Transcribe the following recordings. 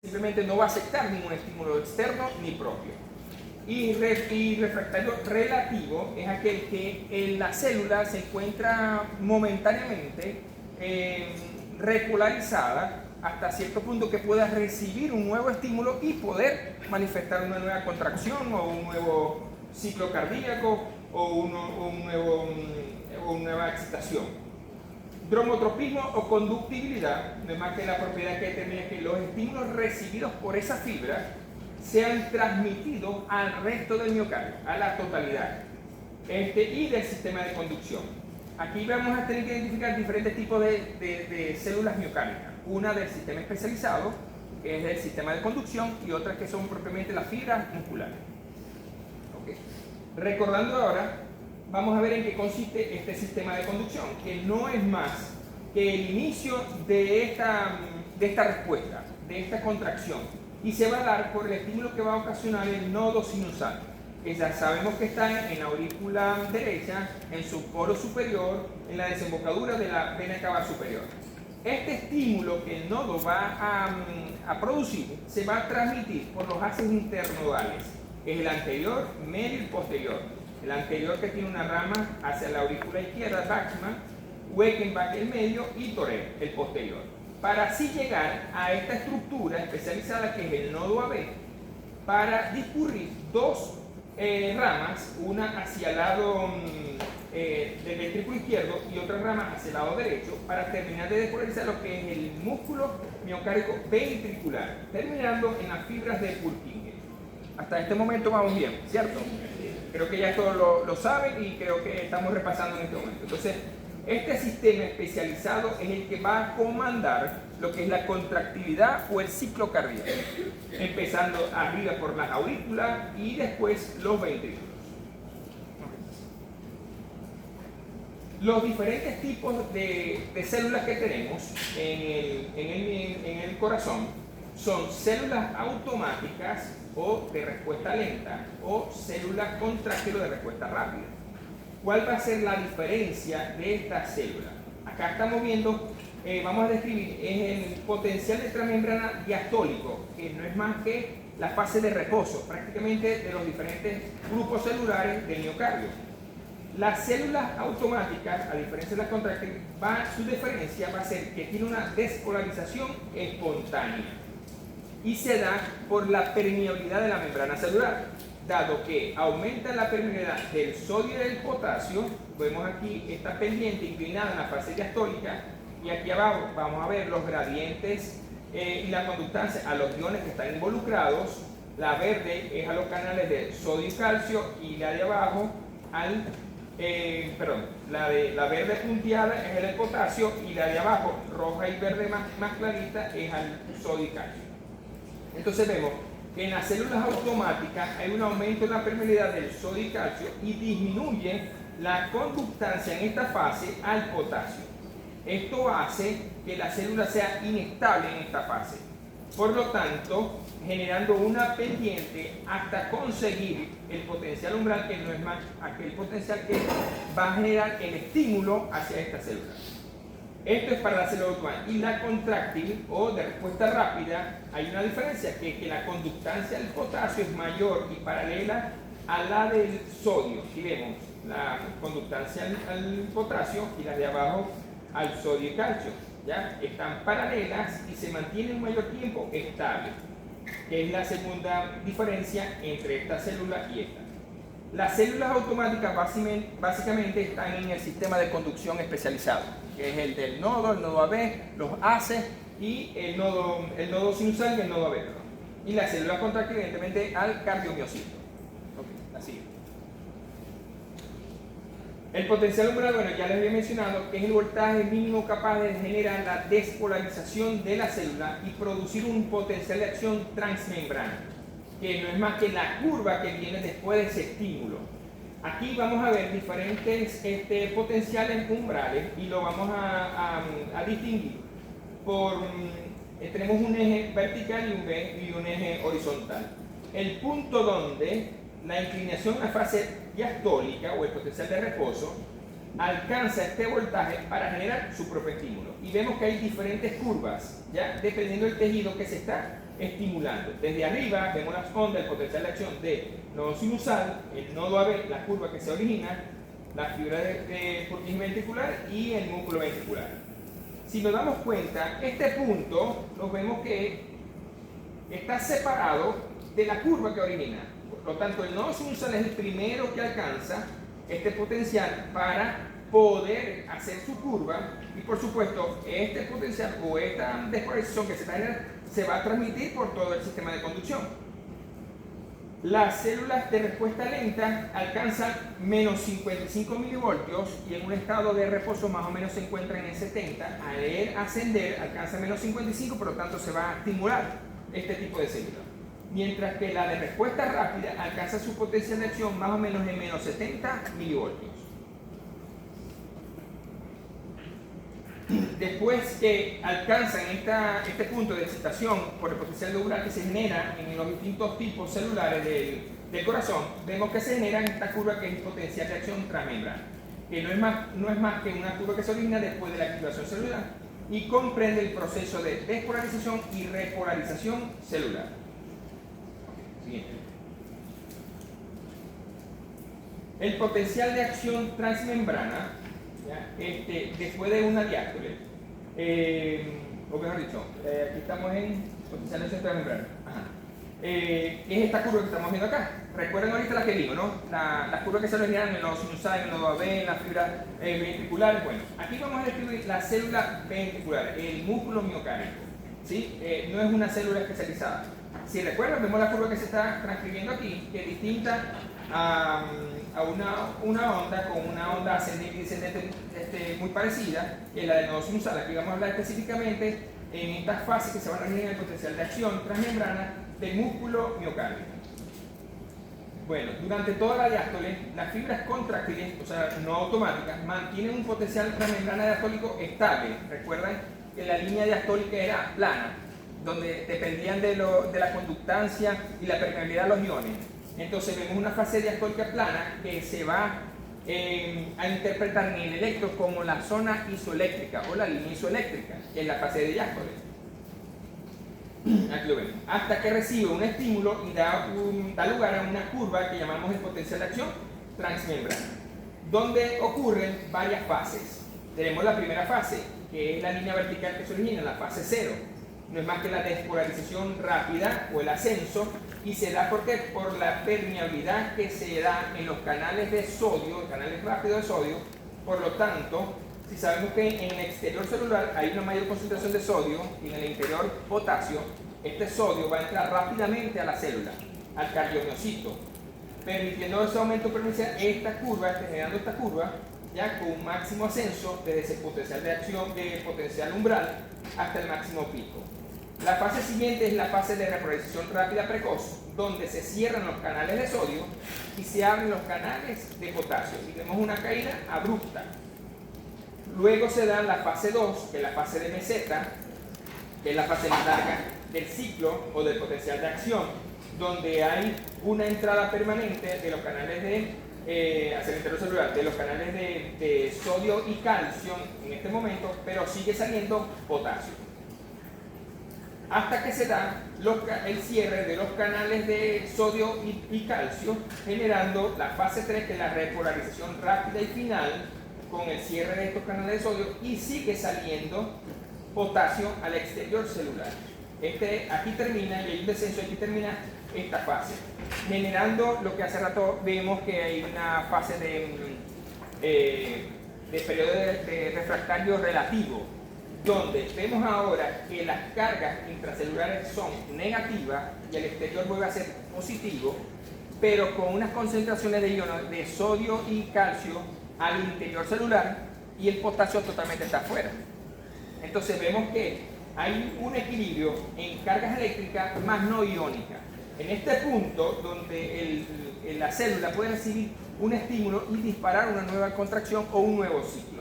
simplemente no va a aceptar ningún estímulo externo ni propio. Y refractario relativo es aquel que en la célula se encuentra momentáneamente regularizada hasta cierto punto que pueda recibir un nuevo estímulo y poder manifestar una nueva contracción o un nuevo ciclo cardíaco o una nueva excitación. Dromotropismo o conductibilidad no es más que la propiedad que determina que los estímulos recibidos por esa fibra sean transmitidos al resto del miocardio, a la totalidad, y del sistema de conducción. Aquí vamos a tener que identificar diferentes tipos de células miocárdicas. Una del sistema especializado, que es el sistema de conducción, y otras que son propiamente las fibras musculares. Okay. Recordando ahora, vamos a ver en qué consiste este sistema de conducción, que no es más que el inicio de esta respuesta, de esta contracción, y se va a dar por el estímulo que va a ocasionar el nodo sinusal, que ya sabemos que está en la aurícula derecha, en su poro superior, en la desembocadura de la vena cava superior. Este estímulo que el nodo va a producir se va a transmitir por los haces internodales, que es el anterior, medio y posterior. El anterior que tiene una rama hacia la aurícula izquierda, Bachmann, Weckenbach el medio y Thorel el posterior. Para así llegar a esta estructura especializada que es el nodo AB, para discurrir dos ramas, una hacia el lado del ventrículo izquierdo y otra rama hacia el lado derecho, para terminar de despolarizar lo que es el músculo miocárdico ventricular, terminando en las fibras de Purkinje. Hasta este momento vamos bien, ¿cierto? Creo que ya todos lo saben y creo que estamos repasando en este momento. Entonces, este sistema especializado es el que va a comandar lo que es la contractilidad o el ciclo cardíaco, empezando arriba por las aurículas y después los ventrículos. Los diferentes tipos de células que tenemos en el corazón son células automáticas o de respuesta lenta o células contráctiles de respuesta rápida. ¿Cuál va a ser la diferencia de estas células? Acá estamos viendo, vamos a describir, es el potencial extramembrana diastólico, que no es más que la fase de reposo, prácticamente de los diferentes grupos celulares del miocardio. Las células automáticas, a diferencia de las contráctiles, su diferencia va a ser que tiene una despolarización espontánea y se da por la permeabilidad de la membrana celular, dado que aumenta la permeabilidad del sodio y del potasio. Vemos aquí esta pendiente inclinada en la fase diastólica y aquí abajo vamos a ver los gradientes y la conductancia a los iones que están involucrados. La verde es a los canales de sodio y calcio y la de abajo la verde punteada es el potasio y la de abajo, roja y verde más clarita, es al sodio y calcio. Entonces vemos que en las células automáticas hay un aumento en la permeabilidad del sodio y calcio y disminuye la conductancia en esta fase al potasio. Esto hace que la célula sea inestable en esta fase. Por lo tanto, generando una pendiente hasta conseguir el potencial umbral, que no es más aquel potencial que va a generar el estímulo hacia esta célula. Esto es para la célula automática. Y la contráctil o de respuesta rápida, hay una diferencia, que la conductancia del potasio es mayor y paralela a la del sodio. Aquí vemos la conductancia al potasio y la de abajo al sodio y calcio. ¿Ya? Están paralelas y se mantienen un mayor tiempo estable, que es la segunda diferencia entre esta célula y esta. Las células automáticas básicamente están en el sistema de conducción especializado, que es el del nodo, el nodo AB, los haces y el nodo sinusal y el nodo AB. Y la célula contráctil evidentemente al cardiomiocito. Okay, así. El potencial umbral, bueno, ya les había mencionado, que es el voltaje mínimo capaz de generar la despolarización de la célula y producir un potencial de acción transmembrana, que no es más que la curva que viene después de ese estímulo. Aquí vamos a ver diferentes potenciales umbrales y lo vamos a distinguir tenemos un eje vertical y un eje horizontal. El punto donde la inclinación a fase diastólica o el potencial de reposo alcanza este voltaje para generar su propio estímulo. Y vemos que hay diferentes curvas, ¿ya? Dependiendo del tejido que se está estimulando. Desde arriba vemos las ondas, el potencial de acción de nodo sinusal, el nodo AB, la curva que se origina, la fibra de Purkinje ventricular y el músculo ventricular. Si nos damos cuenta, este punto nos vemos que está separado de la curva que origina. Por lo tanto, el nodo sinusal es el primero que alcanza este potencial para poder hacer su curva, y por supuesto este potencial o esta despolarización que se está generando se va a transmitir por todo el sistema de conducción. Las células de respuesta lenta alcanzan menos 55 milivoltios y en un estado de reposo más o menos se encuentran en 70. Al él ascender alcanza menos 55, por lo tanto se va a estimular este tipo de células. Mientras que la de respuesta rápida alcanza su potencial de acción más o menos en menos 70 milivoltios. Después que alcanzan este punto de excitación por el potencial lobular que se genera en los distintos tipos celulares del corazón, vemos que se genera esta curva que es el potencial de acción transmembrana, que no es más que una curva que se origina después de la activación celular y comprende el proceso de despolarización y repolarización celular. Siguiente. El potencial de acción transmembrana, después de una diástole, o mejor dicho, aquí estamos en potencial de acción transmembrana. Es esta curva que estamos viendo acá. Recuerden ahorita la que vimos, ¿no? La curva que se originan en el nodo sinusal, en el nodo AB, en la fibra ventricular. Bueno, aquí vamos a describir la célula ventricular, el músculo miocárdico, ¿sí? No es una célula especializada. Si recuerdan, vemos la curva que se está transcribiendo aquí, que es distinta a una onda con una onda ascendente y descendente muy parecida, que es la del nodo sinusal. Aquí vamos a hablar específicamente en estas fases que se van a regir en el potencial de acción transmembrana del músculo miocárdico. Bueno, durante toda la diástole, las fibras contráctiles, o sea, no automáticas, mantienen un potencial transmembrana diastólico estable. Recuerden que la línea diastólica era plana, donde dependían de la conductancia y la permeabilidad de los iones. Entonces vemos una fase diastólica plana que se va a interpretar en el electro como la zona isoeléctrica o la línea isoeléctrica, que es la fase de diástole. Aquí lo vemos. Hasta que recibe un estímulo y da lugar a una curva que llamamos el potencial de acción transmembrana, donde ocurren varias fases. Tenemos la primera fase, que es la línea vertical que se origina, la fase 0. No es más que la despolarización rápida o el ascenso, y se da ¿por qué? Por la permeabilidad que se da en los canales de sodio, canales rápidos de sodio. Por lo tanto, si sabemos que en el exterior celular hay una mayor concentración de sodio y en el interior potasio, este sodio va a entrar rápidamente a la célula, al cardiomiocito, permitiendo ese aumento permencial, generando esta curva, ya con un máximo ascenso desde ese potencial de acción, de potencial umbral, hasta el máximo pico. La fase siguiente es la fase de repolarización rápida precoz, donde se cierran los canales de sodio y se abren los canales de potasio. Y vemos una caída abrupta. Luego se da la fase 2, que es la fase de meseta, que es la fase más larga del ciclo o del potencial de acción, donde hay una entrada permanente de los canales hacia el interior celular, de los canales de sodio y calcio en este momento, pero sigue saliendo potasio. Hasta que se da el cierre de los canales de sodio y calcio, generando la fase 3, que es la repolarización rápida y final, con el cierre de estos canales de sodio, y sigue saliendo potasio al exterior celular. Aquí termina, y hay un descenso, aquí termina esta fase, generando lo que hace rato vemos que hay una fase de periodo de refractario relativo, donde vemos ahora que las cargas intracelulares son negativas y el exterior vuelve a ser positivo, pero con unas concentraciones de iones de sodio y calcio al interior celular, y el potasio totalmente está afuera. Entonces vemos que hay un equilibrio en cargas eléctricas más no iónicas. En este punto, donde la célula puede recibir un estímulo y disparar una nueva contracción o un nuevo ciclo.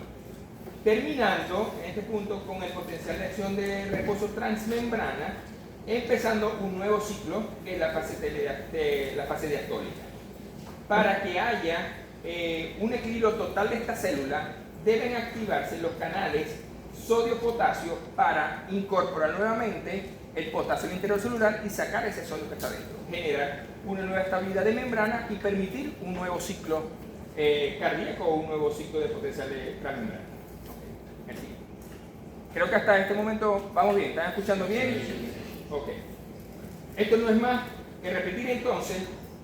Terminando en este punto con el potencial de acción de reposo transmembrana, empezando un nuevo ciclo, que es la fase diastólica. Para que haya un equilibrio total de esta célula, deben activarse los canales sodio-potasio para incorporar nuevamente el potasio intercelular y sacar ese sodio que está dentro. Generar una nueva estabilidad de membrana y permitir un nuevo ciclo cardíaco o un nuevo ciclo de potencial de transmembrana. Okay. Creo que hasta este momento vamos bien. ¿Están escuchando bien? Ok. Esto no es más que repetir entonces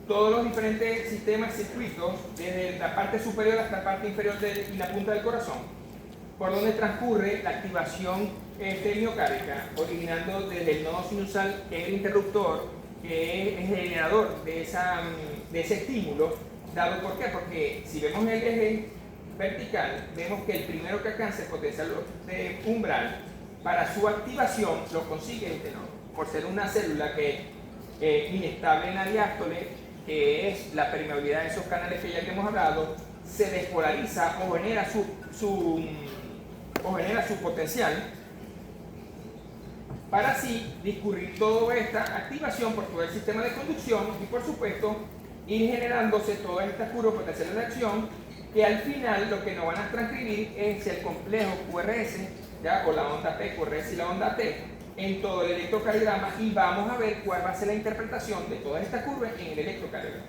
todos los diferentes sistemas circuitos desde la parte superior hasta la parte inferior y la punta del corazón, por donde transcurre la activación miocárdica, originando desde el nodo sinusal, que es el interruptor, que es el generador de ese estímulo. ¿Dado por qué? Porque si vemos el eje vertical, vemos que el primero que alcanza el potencial de umbral, para su activación lo consigue este nodo, por ser una célula que es inestable en la diástole, que es la permeabilidad de esos canales que ya hemos hablado, se despolariza o genera su potencial, para así discurrir toda esta activación por todo el sistema de conducción y, por supuesto, ir generándose todas estas curvas potenciales de acción, que al final lo que nos van a transcribir es el complejo QRS, ¿ya? O la onda P, QRS y la onda T, en todo el electrocardiograma, y vamos a ver cuál va a ser la interpretación de todas estas curvas en el electrocardiograma.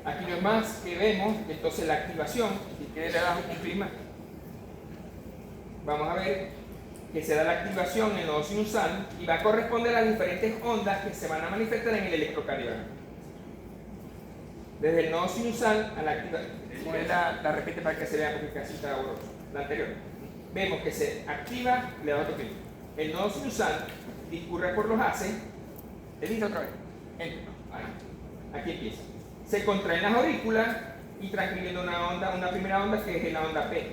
Aquí no es más que vemos entonces la activación. Si quieres le damos un clic más. Vamos a ver que se da la activación en el nodo sinusal y va a corresponder a las diferentes ondas que se van a manifestar en el electrocardiograma. Desde el nodo sinusal a la activación, la repite para que se vea porque casi está borroso. La anterior. Vemos que se activa, le da otro clic. El nodo sinusal discurre por los haces. Edita otra vez. Aquí empieza. Se contraen las aurículas y transcribiendo una primera onda que es la onda P.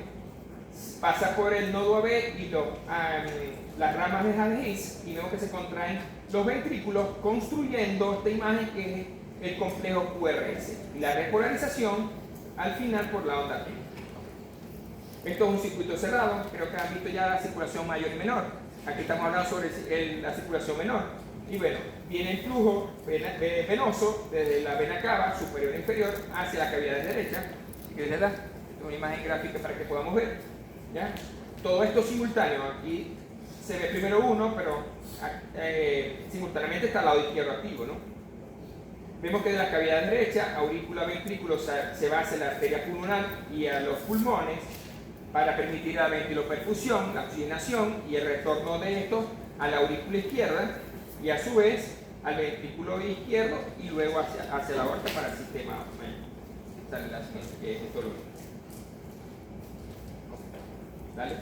Pasa por el nodo AB y las ramas de Hayes y vemos que se contraen los ventrículos, construyendo esta imagen que es el complejo QRS. Y la repolarización al final por la onda P. Esto es un circuito cerrado, creo que han visto ya la circulación mayor y menor. Aquí estamos hablando sobre la circulación menor. Y bueno, viene el flujo venoso desde la vena cava superior e inferior hacia la cavidad derecha. Si quieres le das, es una imagen gráfica para que podamos ver. ¿Ya? Todo esto simultáneo. Aquí se ve primero uno, pero simultáneamente está al lado izquierdo activo, ¿no? Vemos que de la cavidad derecha, aurícula, ventrículo, se va hacia la arteria pulmonar y a los pulmones, para permitir la ventiloperfusión, la oxigenación y el retorno de esto a la aurícula izquierda y a su vez al ventrículo izquierdo y luego hacia la aorta para el sistema que es esto lo mismo. Dale.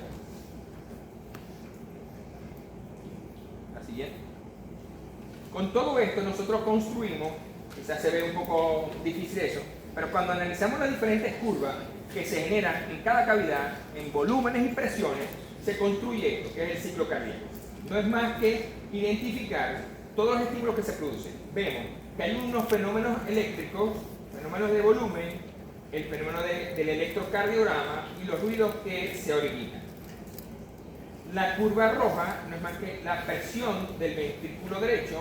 La siguiente. Con todo esto nosotros construimos, quizás se ve un poco difícil eso, pero cuando analizamos las diferentes curvas que se generan en cada cavidad, en volúmenes y presiones, se construye esto, que es el ciclo cardíaco. No es más que identificar todos los estímulos que se producen. Vemos que hay unos fenómenos eléctricos, fenómenos de volumen, el fenómeno del electrocardiograma y los ruidos que se originan. La curva roja no es más que la presión del ventrículo derecho.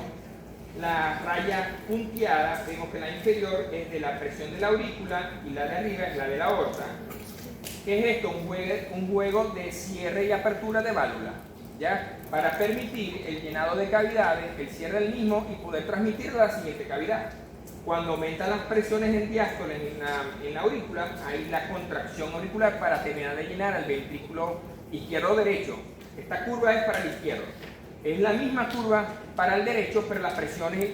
La raya punteada, vemos que la inferior es de la presión de la aurícula y la de arriba es la de la aorta. ¿Qué es esto? Un juego de cierre y apertura de válvula, ¿ya? Para permitir el llenado de cavidades, el cierre del mismo y poder transmitirlo a la siguiente cavidad. Cuando aumentan las presiones en diástole en la aurícula, hay la contracción auricular para terminar de llenar al ventrículo izquierdo-derecho. Esta curva es para el izquierdo. Es la misma curva para el derecho, pero las presiones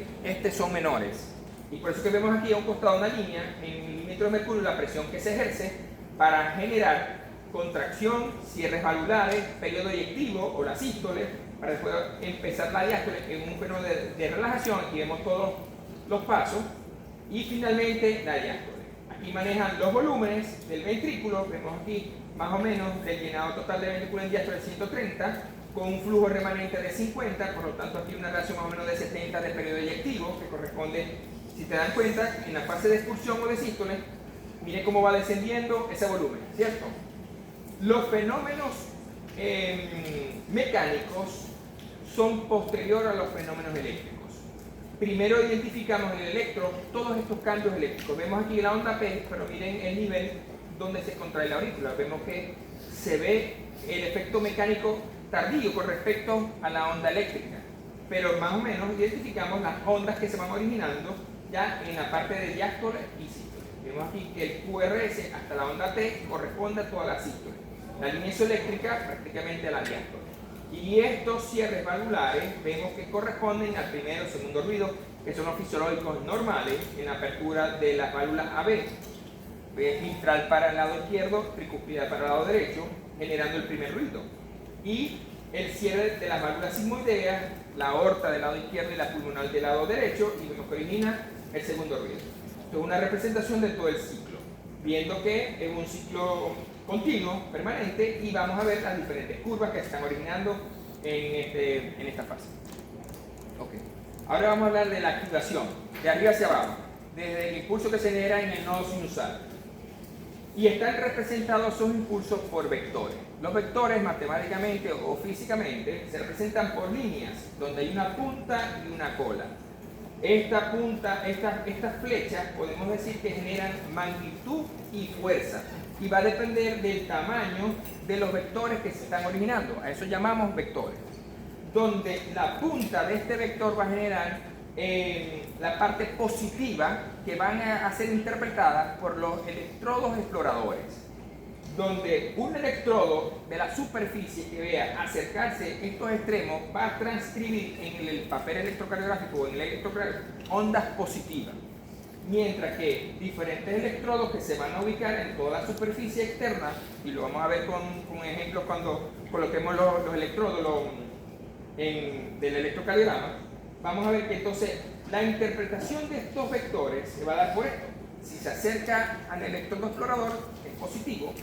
son menores. Y por eso que vemos aquí a un costado una línea en milímetros de mercurio, la presión que se ejerce para generar contracción, cierres valvulares, periodo eyectivo o la sístole, para después empezar la diástole en un fenómeno de relajación. Aquí vemos todos los pasos. Y finalmente la diástole. Aquí manejan los volúmenes del ventrículo, vemos aquí más o menos el llenado total del ventrículo en diástole de 130, con un flujo remanente de 50, por lo tanto aquí una relación más o menos de 70 de periodo eyectivo, que corresponde, si te dan cuenta, en la fase de expulsión o de sístole, mire cómo va descendiendo ese volumen, ¿cierto? Los fenómenos mecánicos son posteriores a los fenómenos eléctricos. Primero identificamos en el electro todos estos cambios eléctricos. Vemos aquí la onda P, pero miren el nivel donde se contrae la aurícula. Vemos que se ve el efecto mecánico tardío con respecto a la onda eléctrica, pero más o menos identificamos las ondas que se van originando ya en la parte de diástole y sístole. Vemos aquí que el QRS hasta la onda T corresponde a toda la sístole, la línea isoeléctrica prácticamente a la diástole. Y estos cierres valvulares vemos que corresponden al primero o segundo ruido, que son los fisiológicos normales en la apertura de las válvulas AB, mitral para el lado izquierdo, tricúspide para el lado derecho, generando el primer ruido. Y el cierre de las válvulas sigmoideas, la aorta del lado izquierdo y la pulmonar del lado derecho, y vemos que origina el segundo ruido. Esto es una representación de todo el ciclo, viendo que es un ciclo continuo, permanente, y vamos a ver las diferentes curvas que se están originando en esta fase. Okay. Ahora vamos a hablar de la activación, de arriba hacia abajo, desde el impulso que se genera en el nodo sinusal. Y están representados esos impulsos por vectores. Los vectores, matemáticamente o físicamente, se representan por líneas, donde hay una punta y una cola. Esta punta, estas flechas, podemos decir que generan magnitud y fuerza. Y va a depender del tamaño de los vectores que se están originando. A eso llamamos vectores. Donde la punta de este vector va a generar la parte positiva que van a ser interpretadas por los electrodos exploradores. Donde un electrodo de la superficie que vea acercarse estos extremos va a transcribir en el papel electrocardiográfico o en el electrocardiograma ondas positivas. Mientras que diferentes electrodos que se van a ubicar en toda la superficie externa, y lo vamos a ver con ejemplos cuando coloquemos los electrodos del electrocardiograma, vamos a ver que entonces la interpretación de estos vectores se va a dar por esto. Si se acerca al electrodo explorador es positivo,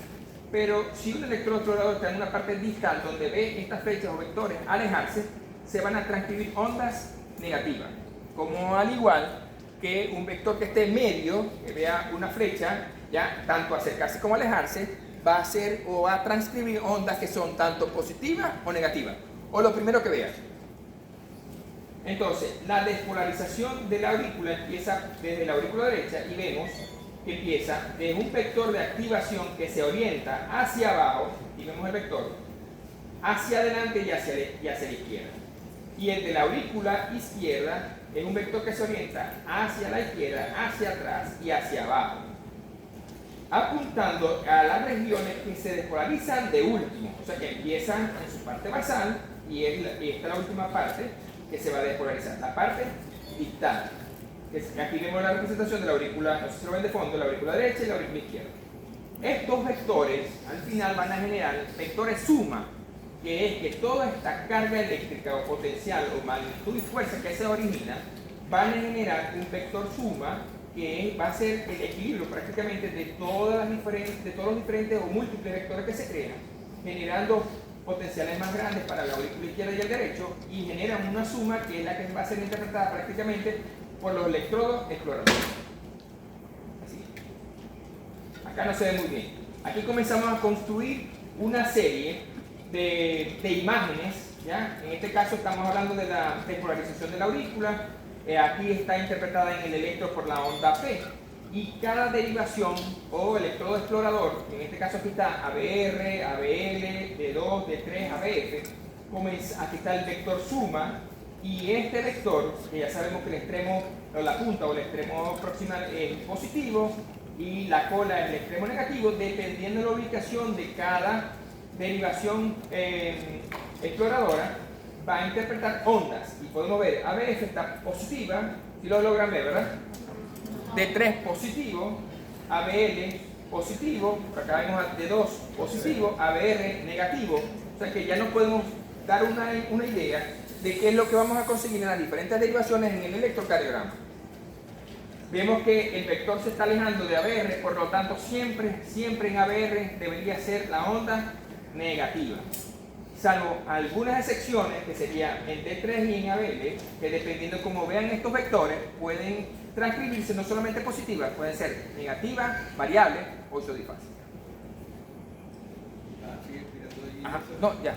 pero si un electrodo explorador está en una parte distal donde ve estas flechas o vectores alejarse, se van a transcribir ondas negativas, como al igual que un vector que esté en medio, que vea una flecha, ya tanto acercarse como alejarse, va a hacer o va a transcribir ondas que son tanto positivas o negativas, o lo primero que vea. Entonces, la despolarización de la aurícula empieza desde la aurícula derecha y vemos que empieza de un vector de activación que se orienta hacia abajo, y vemos el vector, hacia adelante y hacia la izquierda. Y el de la aurícula izquierda es un vector que se orienta hacia la izquierda, hacia atrás y hacia abajo, apuntando a las regiones que se despolarizan de último, o sea que empiezan en su parte basal y esta es la última parte que se va a despolarizar, la parte distal. Aquí vemos la representación de la aurícula, no sé si lo ven de fondo, la aurícula derecha y la aurícula izquierda. Estos vectores al final van a generar vectores suma, que es que toda esta carga eléctrica o potencial o magnitud y fuerza que se origina van a generar un vector suma que va a ser el equilibrio prácticamente de todos los diferentes o múltiples vectores que se crean, generando potenciales más grandes para la aurícula izquierda y el derecho, y generan una suma que es la que va a ser interpretada prácticamente por los electrodos exploradores. Así. Acá no se ve muy bien. Aquí comenzamos a construir una serie de imágenes, ¿ya? En este caso estamos hablando de la despolarización de la aurícula. Aquí está interpretada en el electro por la onda P, y cada derivación o electrodo explorador, en este caso aquí está ABR, ABL, D2, D3, ABF, aquí está el vector suma, y este vector, que ya sabemos que el extremo, o la punta o el extremo proximal es positivo, y la cola es el extremo negativo, dependiendo de la ubicación de cada derivación exploradora, va a interpretar ondas, y podemos ver, ABF está positiva, si lo logran ver, ¿verdad? D3 positivo, ABL positivo, por acá vemos D2 positivo, ABR negativo, o sea que ya nos podemos dar una idea de qué es lo que vamos a conseguir en las diferentes derivaciones en el electrocardiograma. Vemos que el vector se está alejando de ABR, por lo tanto siempre en ABR debería ser la onda negativa, salvo algunas excepciones que serían en D3 y en ABL, que dependiendo de cómo vean estos vectores pueden transcribirse no solamente positivas, pueden ser negativas, variables o isodifásicas. Ajá, no, ya.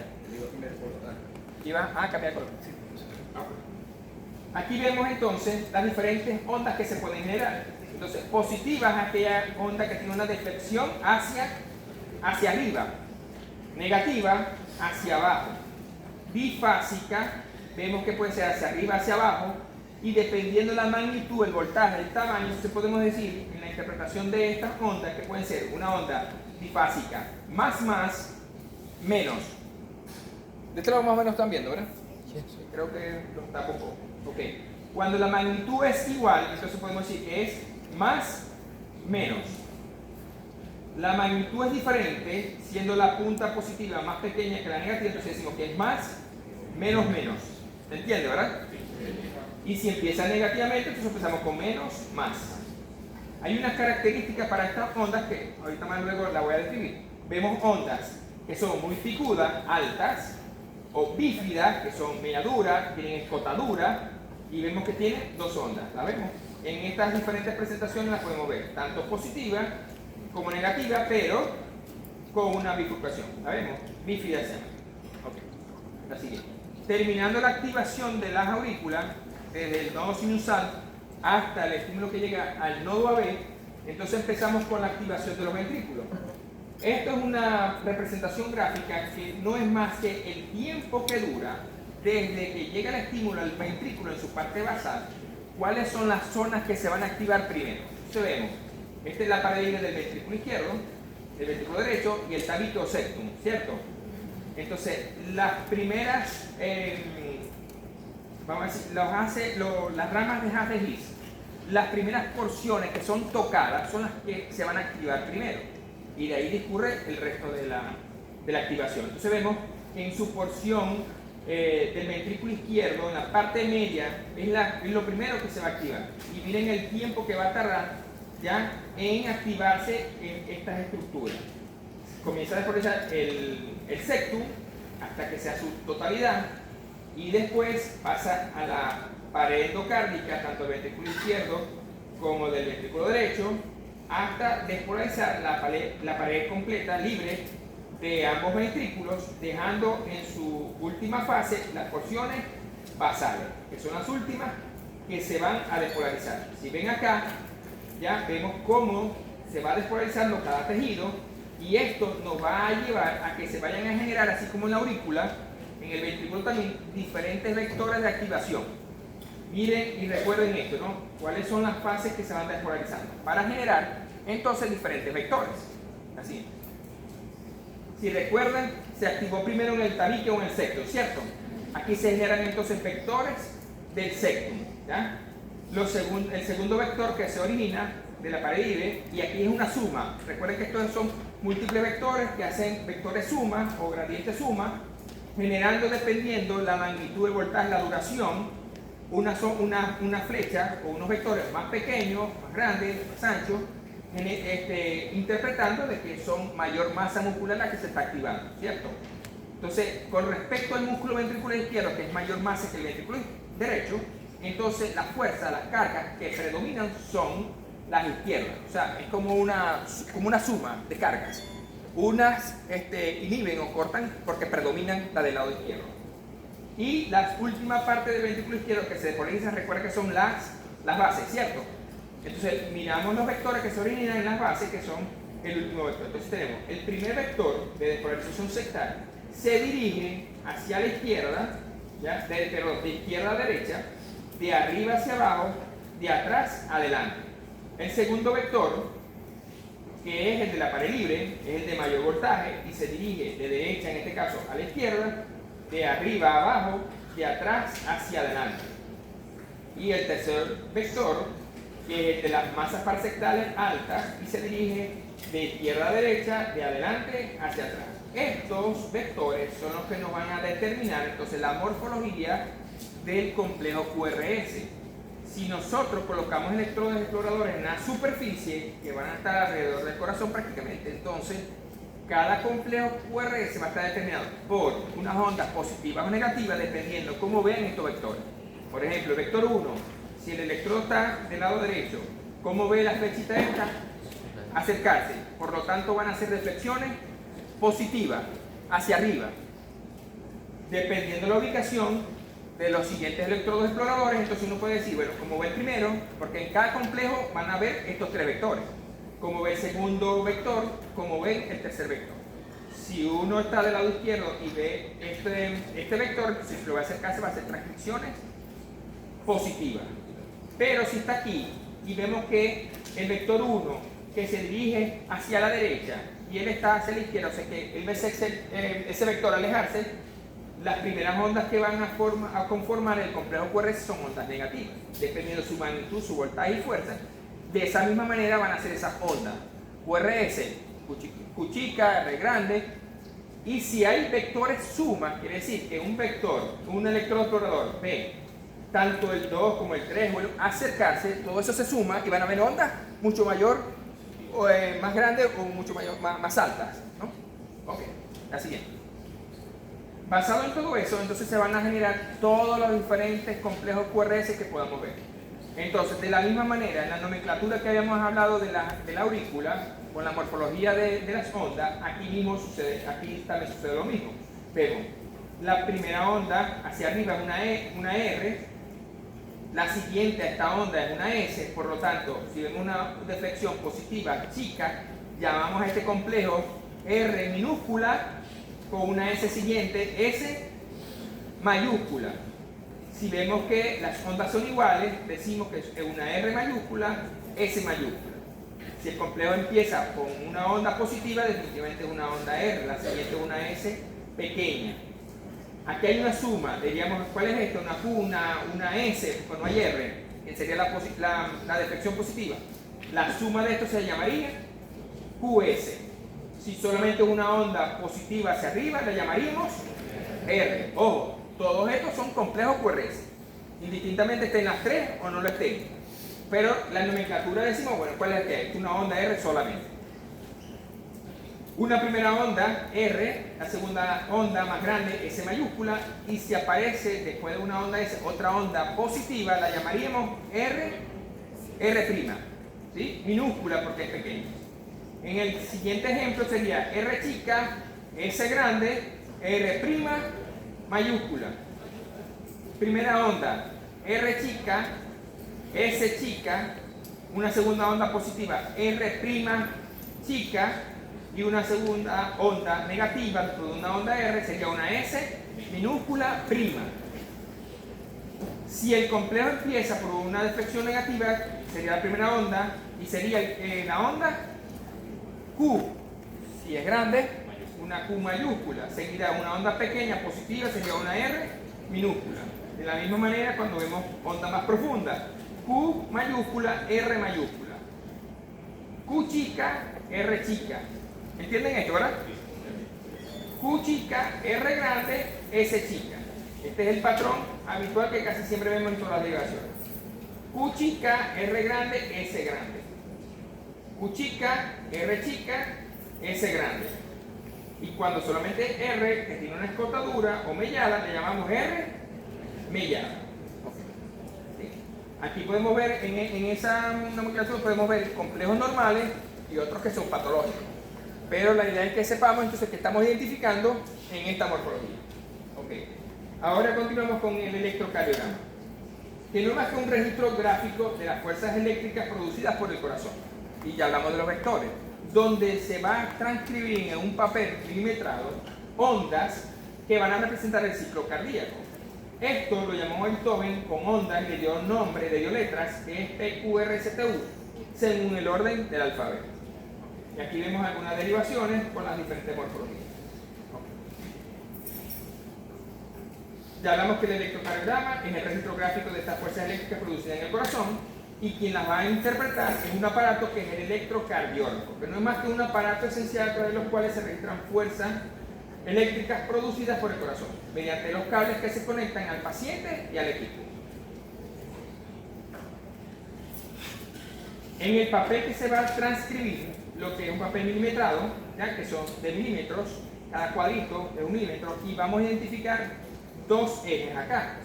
¿Iba a cambiar de color? Sí. Aquí vemos entonces las diferentes ondas que se pueden generar. Entonces, positivas es aquella onda que tiene una deflexión hacia arriba. Negativa, hacia abajo. Bifásica, vemos que puede ser hacia arriba, hacia abajo, y dependiendo de la magnitud, el voltaje, el tamaño, entonces podemos decir en la interpretación de estas ondas que pueden ser una onda bifásica más, menos. De este lado más o menos están viendo, ¿verdad? Sí. Creo que lo tapo un poco. Ok. Cuando la magnitud es igual, entonces podemos decir que es más, menos. La magnitud es diferente, siendo la punta positiva más pequeña que la negativa, entonces decimos que es más, menos. ¿Se entiende, verdad? Y si empieza negativamente, entonces empezamos con menos, más. Hay unas características para estas ondas que ahorita más luego la voy a describir. Vemos ondas que son muy picudas, altas, o bífidas, que son media duras, tienen escotadura, y vemos que tienen dos ondas. ¿La vemos? En estas diferentes presentaciones las podemos ver, tanto positiva como negativa, pero con una bifurcación. ¿La vemos? Bífida se llama. Ok. La siguiente. Terminando la activación de las aurículas, desde el nodo sinusal hasta el estímulo que llega al nodo AB, entonces empezamos con la activación de los ventrículos. Esto es una representación gráfica que no es más que el tiempo que dura desde que llega el estímulo al ventrículo en su parte basal, cuáles son las zonas que se van a activar primero. Entonces vemos, esta es la pared libre del ventrículo izquierdo, el ventrículo derecho y el tabique o septum, ¿cierto? Entonces, las primeras, vamos a decir, las ramas de Haz de His, las primeras porciones que son tocadas son las que se van a activar primero. Y de ahí discurre el resto de la activación. Entonces vemos que en su porción del ventrículo izquierdo, en la parte media, es lo primero que se va a activar. Y miren el tiempo que va a tardar ya en activarse en estas estructuras. Comienza a desarrollar el septum hasta que sea su totalidad y después pasa a la pared endocárdica, tanto del ventrículo izquierdo como del ventrículo derecho, hasta despolarizar la pared completa, libre de ambos ventrículos, dejando en su última fase las porciones basales, que son las últimas que se van a despolarizar. Si ven acá, ya vemos cómo se va despolarizando cada tejido y esto nos va a llevar a que se vayan a generar, así como en la aurícula, en el ventrículo también, diferentes vectores de activación. Miren y recuerden esto, ¿no? ¿Cuáles son las fases que se van despolarizando? Para generar, entonces, diferentes vectores. Así. Si recuerdan, se activó primero en el tabique o en el septum, ¿cierto? Aquí se generan entonces vectores del septum, ¿ya? El segundo vector que se origina de la pared libre, y aquí es una suma. Recuerden que estos son múltiples vectores que hacen vectores suma o gradiente suma, generando, dependiendo la magnitud del voltaje, la duración, una flecha o unos vectores más pequeños, más grandes, más anchos, interpretando de que son mayor masa muscular la que se está activando, ¿cierto? Entonces, con respecto al músculo ventricular izquierdo, que es mayor masa que el ventrículo derecho, entonces las fuerzas, las cargas que predominan son las izquierdas. O sea, es como una suma de cargas. Unas inhiben o cortan porque predominan la del lado izquierdo. Y las últimas partes del ventrículo izquierdo que se despolarizan, recuerda que son las bases, ¿cierto? Entonces, miramos los vectores que se originan en las bases, que son el último vector. Entonces tenemos el primer vector de despolarización sectaria, se dirige hacia la izquierda, ¿ya? De izquierda a derecha, de arriba hacia abajo, de atrás a adelante. El segundo vector, que es el de la pared libre, es el de mayor voltaje y se dirige de derecha, en este caso, a la izquierda, de arriba a abajo, de atrás hacia adelante. Y el tercer vector, que es el de las masas parsectales altas y se dirige de izquierda a derecha, de adelante hacia atrás. Estos vectores son los que nos van a determinar entonces la morfología del complejo QRS. Si nosotros colocamos electrodos exploradores en la superficie, que van a estar alrededor del corazón prácticamente, entonces cada complejo QRS va a estar determinado por unas ondas positivas o negativas dependiendo cómo vean estos vectores. Por ejemplo, el vector 1, si el electrodo está del lado derecho, ¿cómo ve la flechita esta? Acercarse. Por lo tanto, van a hacer reflexiones positivas hacia arriba. Dependiendo de la ubicación de los siguientes electrodos exploradores, entonces uno puede decir, bueno, como ve el primero, porque en cada complejo van a ver estos tres vectores. Como ve el segundo vector, como ve el tercer vector. si uno está del lado izquierdo y ve este vector, si lo va a acercarse, va a hacer transcripciones positivas. Pero si está aquí y vemos que el vector 1 que se dirige hacia la derecha y él está hacia la izquierda, o sea que él ve ese vector alejarse, las primeras ondas que van a conformar el complejo QRS son ondas negativas, dependiendo de su magnitud, su voltaje y fuerza. De esa misma manera van a ser esas ondas QRS, Q chica, R grande, y si hay vectores sumas, quiere decir que un vector, un electrodo explorador ve tanto el 2 como el 3, bueno, acercarse, todo eso se suma y van a haber ondas mucho mayor, más grandes o mucho mayor, más altas, ¿no? Ok, la siguiente. Basado en todo eso, entonces se van a generar todos los diferentes complejos QRS que podamos ver. Entonces, de la misma manera, en la nomenclatura que habíamos hablado de la aurícula, con la morfología de las ondas, aquí mismo sucede, aquí también sucede lo mismo. Vemos, la primera onda hacia arriba es una R, la siguiente a esta onda es una S, por lo tanto, si vemos una deflexión positiva chica, llamamos a este complejo R minúscula, con una S siguiente, S mayúscula. Si vemos que las ondas son iguales, decimos que es una R mayúscula, S mayúscula. Si el complejo empieza con una onda positiva, definitivamente es una onda R, la siguiente es una S pequeña. Aquí hay una suma, diríamos, ¿cuál es esto? Una Q, una S, cuando hay R, que sería la deflexión positiva. La suma de esto se llamaría QS. Si solamente es una onda positiva hacia arriba, la llamaríamos R. Ojo, todos estos son complejos QRS, indistintamente estén las tres o no lo estén. Pero la nomenclatura decimos, bueno, ¿cuál es que es? Una onda R solamente. Una primera onda R, la segunda onda más grande S mayúscula, y si aparece después de una onda S otra onda positiva, la llamaríamos R', ¿sí? Minúscula porque es pequeña. En el siguiente ejemplo sería R chica, S grande, R' mayúscula. Primera onda, R chica, S chica, una segunda onda positiva, R' chica, y una segunda onda negativa, después de una onda R, sería una S minúscula prima. Si el complejo empieza por una deflexión negativa, sería la primera onda, y sería la onda Q. Si es grande, una Q mayúscula. Seguirá una onda pequeña positiva, sería una R minúscula. De la misma manera, cuando vemos onda más profunda, Q mayúscula, R mayúscula. Q chica, R chica. ¿Entienden esto, verdad? Q chica, R grande, S chica. Este es el patrón habitual que casi siempre vemos en todas las derivaciones. Q chica, R grande, S grande. Q chica, R chica, S grande. Y cuando solamente R, que tiene una escotadura o mellada, le llamamos R mellada. ¿Sí? Aquí podemos ver, en esa nomenclatura podemos ver complejos normales y otros que son patológicos. Pero la idea es que sepamos entonces que estamos identificando en esta morfología. Okay. Ahora continuamos con el electrocardiograma, que no es más que un registro gráfico de las fuerzas eléctricas producidas por el corazón. Y ya hablamos de los vectores, donde se va a transcribir en un papel milimetrado ondas que van a representar el ciclo cardíaco. Esto lo llamó Beethoven con ondas y le dio nombre, le dio letras, que es PQRSTU, según el orden del alfabeto. Y aquí vemos algunas derivaciones con las diferentes morfologías. Ya hablamos que el electrocardiograma es el registro gráfico de estas fuerzas eléctricas producidas en el corazón, y quien las va a interpretar es un aparato que es el electrocardiógrafo, que no es más que un aparato esencial a través de los cuales se registran fuerzas eléctricas producidas por el corazón, mediante los cables que se conectan al paciente y al equipo. En el papel que se va a transcribir, lo que es un papel milimetrado, ¿ya? Que son de milímetros, cada cuadrito es un milímetro, y vamos a identificar dos ejes acá.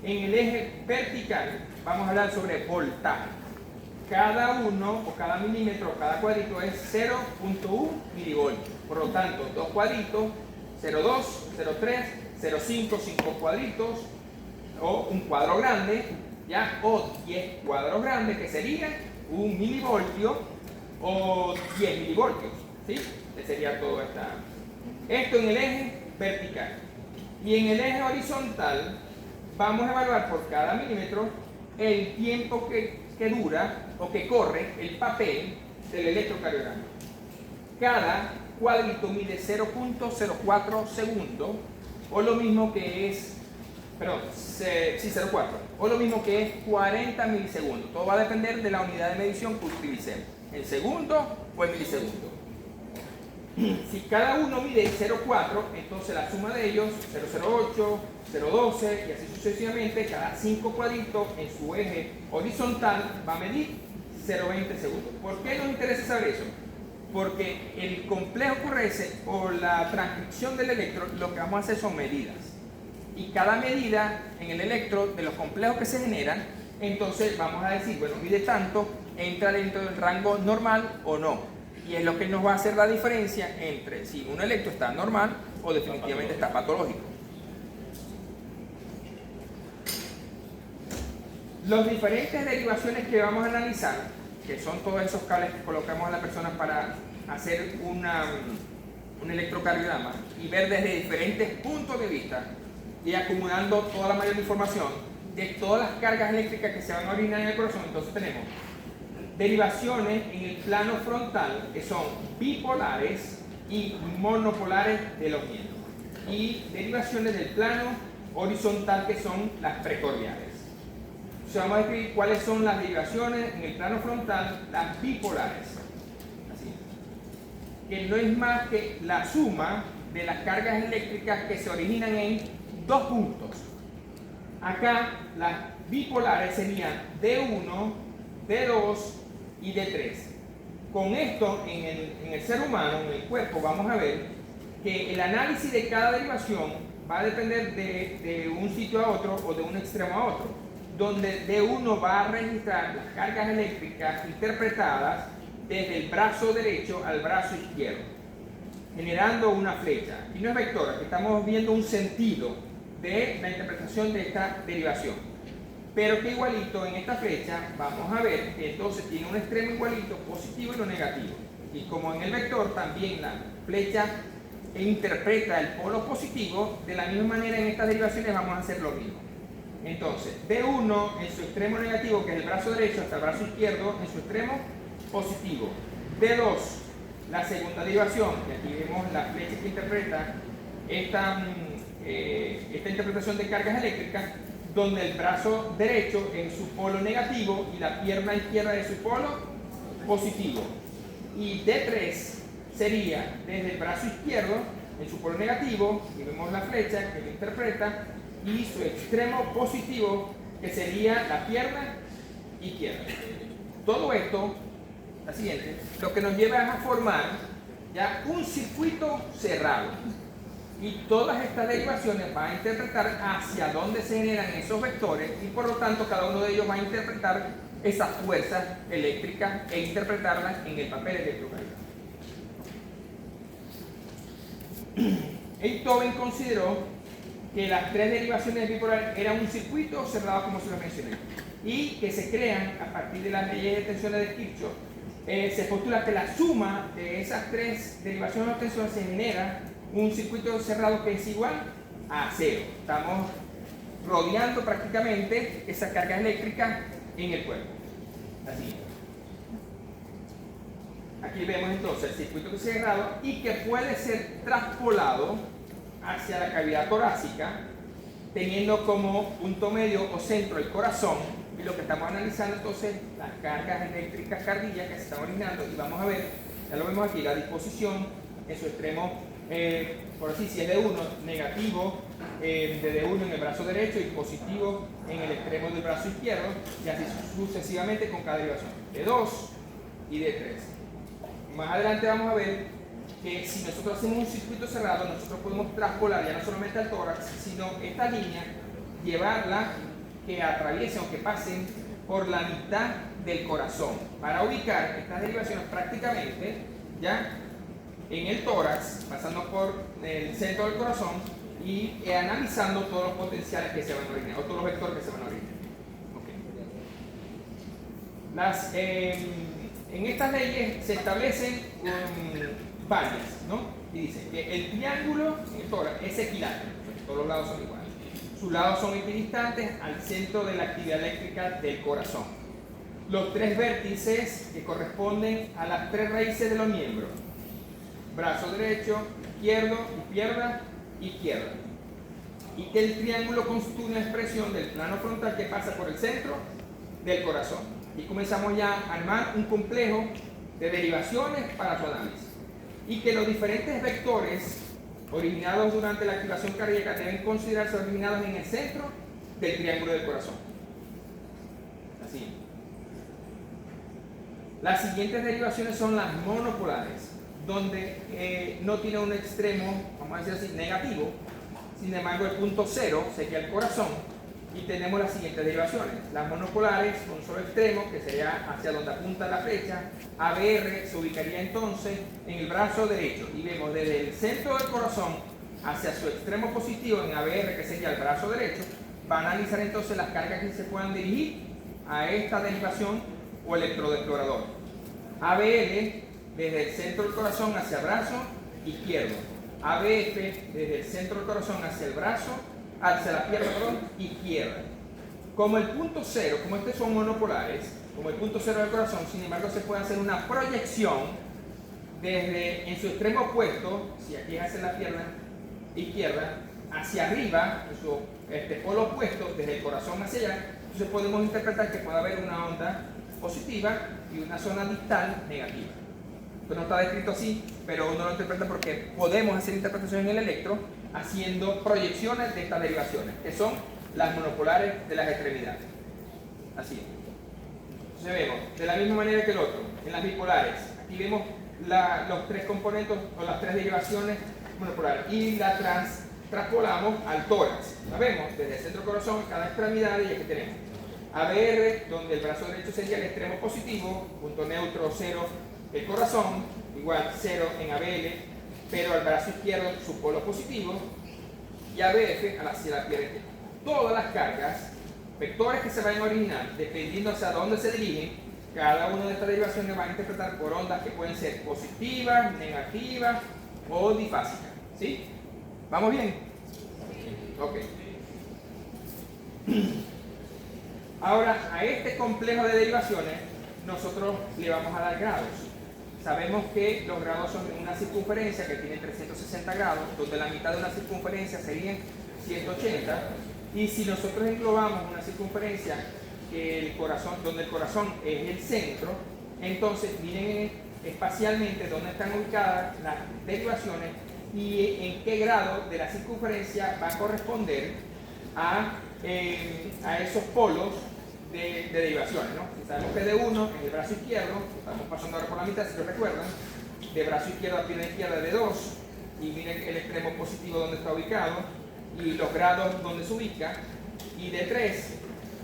En el eje vertical vamos a hablar sobre voltaje. Cada uno o cada milímetro, cada cuadrito es 0.1 milivoltios. Por lo tanto, dos cuadritos, 0.2, 0.3, 0.5, 5 cuadritos, o un cuadro grande, ¿ya? O 10 cuadros grandes, que serían 1 milivoltio o 10 milivoltios, ¿sí? Que sería toda Esto en el eje vertical. Y en el eje horizontal vamos a evaluar por cada milímetro el tiempo que dura o que corre el papel del electrocardiograma. Cada cuadrito mide 0.04 segundos, o lo mismo que es, perdón, sí, 0.4, o lo mismo que es 40 milisegundos. Todo va a depender de la unidad de medición que utilicemos, en segundo o en milisegundos. Si cada uno mide 0.4, entonces la suma de ellos, 0.08, 0.12 y así sucesivamente, cada 5 cuadritos en su eje horizontal va a medir 0.20 segundos. ¿Por qué nos interesa saber eso? Porque el complejo QRS o la transcripción del electrón, lo que vamos a hacer son medidas. Y cada medida en el electrón de los complejos que se generan, entonces vamos a decir, bueno, mide tanto, entra dentro del rango normal o no. Y es lo que nos va a hacer la diferencia entre si un electro está normal o definitivamente está patológico. Las diferentes derivaciones que vamos a analizar, que son todos esos cables que colocamos a la persona para hacer un electrocardiograma y ver desde diferentes puntos de vista y acumulando toda la mayor información de todas las cargas eléctricas que se van a originar en el corazón. Entonces tenemos derivaciones en el plano frontal que son bipolares y monopolares de los miembros, y derivaciones del plano horizontal que son las precordiales. Entonces vamos a describir cuáles son las derivaciones en el plano frontal, las bipolares. Así, que no es más que la suma de las cargas eléctricas que se originan en dos puntos. Acá las bipolares serían D1, D2 y D3. Con esto, en el ser humano, en el cuerpo, vamos a ver que el análisis de cada derivación va a depender de un sitio a otro o de un extremo a otro, donde D1 va a registrar las cargas eléctricas interpretadas desde el brazo derecho al brazo izquierdo, generando una flecha. Y no es vector, aquí estamos viendo un sentido de la interpretación de esta derivación. Pero que igualito en esta flecha vamos a ver que entonces tiene un extremo igualito, positivo y lo negativo. Y como en el vector también la flecha interpreta el polo positivo, de la misma manera en estas derivaciones vamos a hacer lo mismo. Entonces, D1 en su extremo negativo, que es el brazo derecho, hasta el brazo izquierdo en su extremo positivo. D2, la segunda derivación, que aquí vemos la flecha que interpreta esta interpretación de cargas eléctricas, donde el brazo derecho en su polo negativo y la pierna izquierda de su polo positivo. Y D3 sería desde el brazo izquierdo en su polo negativo, y vemos la flecha que lo interpreta, y su extremo positivo, que sería la pierna izquierda. Todo esto, la siguiente, lo que nos lleva es a formar ya un circuito cerrado. Y todas estas derivaciones van a interpretar hacia dónde se generan esos vectores, y por lo tanto cada uno de ellos va a interpretar esas fuerzas eléctricas e interpretarlas en el papel electrocardiográfico. Einthoven consideró que las tres derivaciones bipolares eran un circuito cerrado, como se lo mencioné, y que se crean a partir de las leyes de tensiones de Kirchhoff. Se postula que la suma de esas tres derivaciones o tensiones se genera un circuito cerrado que es igual a cero. Estamos rodeando prácticamente esa carga eléctrica en el cuerpo. Así. Aquí vemos entonces el circuito cerrado y que puede ser traspolado hacia la cavidad torácica, teniendo como punto medio o centro el corazón. Y lo que estamos analizando entonces, las cargas eléctricas cardíacas que se están originando, y vamos a ver, ya lo vemos aquí, la disposición en su extremo, por así, si es D1, negativo de D1 en el brazo derecho y positivo en el extremo del brazo izquierdo, y así sucesivamente con cada derivación, D2 y D3. Más adelante vamos a ver que si nosotros hacemos un circuito cerrado, nosotros podemos traspolar ya no solamente al tórax, sino esta línea, llevarla que atraviesen o que pasen por la mitad del corazón, para ubicar estas derivaciones prácticamente ya en el tórax, pasando por el centro del corazón y analizando todos los potenciales que se van a originar, o todos los vectores que se van a originar. Okay. En estas leyes se establecen varias, ¿no? y dice que el triángulo es equilátero, todos los lados son iguales. Sus lados son equidistantes al centro de la actividad eléctrica del corazón. Los tres vértices que corresponden a las tres raíces de los miembros: brazo derecho, izquierdo y pierna izquierda. Y que el triángulo constituye una expresión del plano frontal que pasa por el centro del corazón. Y comenzamos ya a armar un complejo de derivaciones para tu análisis. Y que los diferentes vectores originados durante la activación cardíaca deben considerarse originados en el centro del triángulo del corazón. Así. Las siguientes derivaciones son las monopolares, donde no tiene un extremo, vamos a decir así, negativo. Sin embargo, el punto cero sería el corazón, y tenemos las siguientes derivaciones. Las monopolares con un solo extremo, que sería hacia donde apunta la flecha. ABR se ubicaría entonces en el brazo derecho, y vemos desde el centro del corazón hacia su extremo positivo en ABR, que sería el brazo derecho. Va a analizar entonces las cargas que se puedan dirigir a esta derivación o electrodeexplorador. ABL desde el centro del corazón hacia el brazo izquierdo. ABF desde el centro del corazón hacia el brazo, hacia la pierna, izquierda. Como el punto cero, como estos son monopolares, como el punto cero del corazón, sin embargo se puede hacer una proyección desde en su extremo opuesto, si aquí es hacia la pierna izquierda, hacia arriba, en su polo opuesto, desde el corazón hacia allá. Entonces podemos interpretar que puede haber una onda positiva y una zona distal negativa. Esto no está descrito así, pero uno lo interpreta porque podemos hacer interpretación en el electro haciendo proyecciones de estas derivaciones, que son las monopolares de las extremidades. Así. Entonces vemos, de la misma manera que el otro, en las bipolares, aquí vemos los tres componentes o las tres derivaciones monopolares y la traspolamos al tórax. La vemos desde el centro corazón, cada extremidad, y aquí tenemos ABR, donde el brazo derecho sería el extremo positivo, punto neutro 0 el corazón, igual 0 en ABL, pero al brazo izquierdo su polo positivo, y ABF hacia la pierna izquierda. Todas las cargas, vectores que se vayan a originar, dependiendo hacia dónde se dirigen, cada una de estas derivaciones va a interpretar por ondas que pueden ser positivas, negativas o difásicas. ¿Sí? ¿Vamos bien? Ok. Ahora, a este complejo de derivaciones, nosotros le vamos a dar grados. Sabemos que los grados son una circunferencia que tiene 360 grados, donde la mitad de una circunferencia serían 180, y si nosotros englobamos una circunferencia que donde el corazón es el centro, entonces miren espacialmente dónde están ubicadas las derivaciones y en qué grado de la circunferencia va a corresponder a esos polos de derivaciones, ¿no? Si sabemos que de uno en el brazo izquierdo, estamos pasando ahora por la mitad, si lo recuerdan, de brazo izquierdo a pierna izquierda de 2, y miren el extremo positivo donde está ubicado, y los grados donde se ubica, y de 3,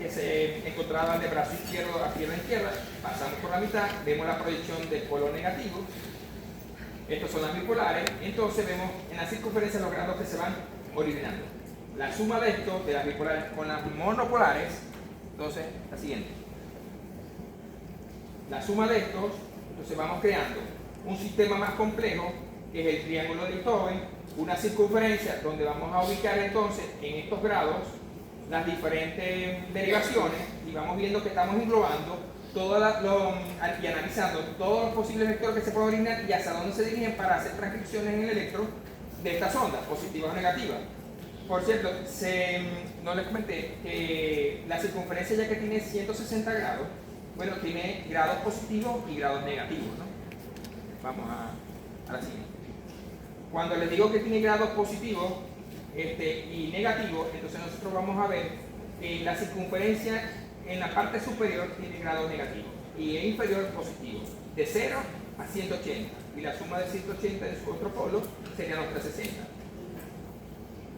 que se encontraban de brazo izquierdo a pierna izquierda, pasamos por la mitad, vemos la proyección del polo negativo. Estos son las bipolares, entonces vemos en la circunferencia los grados que se van originando. La suma de estos, de las bipolares con las monopolares, entonces, la siguiente. La suma de estos, entonces vamos creando un sistema más complejo, que es el triángulo de Beethoven, una circunferencia donde vamos a ubicar entonces en estos grados las diferentes derivaciones, y vamos viendo que estamos englobando y analizando todos los posibles vectores que se pueden originar y hacia dónde se dirigen para hacer transcripciones en el electro de estas ondas, positivas o negativas. Por cierto, no les comenté que la circunferencia, ya que tiene 160 grados, bueno, tiene grados positivos y grados negativos, ¿no? Vamos a la siguiente. Cuando les digo que tiene grados positivos y negativos, entonces nosotros vamos a ver que la circunferencia en la parte superior tiene grados negativos y en inferior positivo, de 0 a 180, y la suma de 180 de su otro polo serían los 360.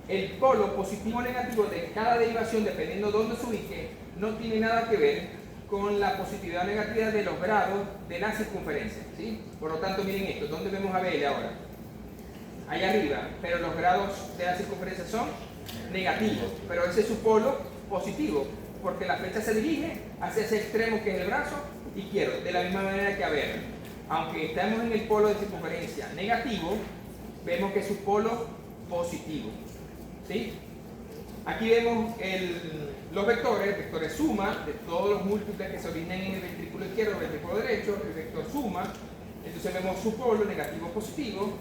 El polo positivo o negativo de cada derivación, dependiendo de dónde se ubique, no tiene nada que ver con la positividad o negatividad de los grados de la circunferencia, ¿sí? Por lo tanto, miren esto, ¿dónde vemos a BL ahora? Ahí arriba, pero los grados de la circunferencia son negativos, pero ese es su polo positivo, porque la flecha se dirige hacia ese extremo que es el brazo izquierdo, de la misma manera que a ver, aunque estamos en el polo de circunferencia negativo, vemos que es su polo positivo. ¿Sí? Aquí vemos los vectores suma de todos los múltiples que se originan en el ventrículo izquierdo o el ventrículo derecho, el vector suma. Entonces vemos su polo negativo positivo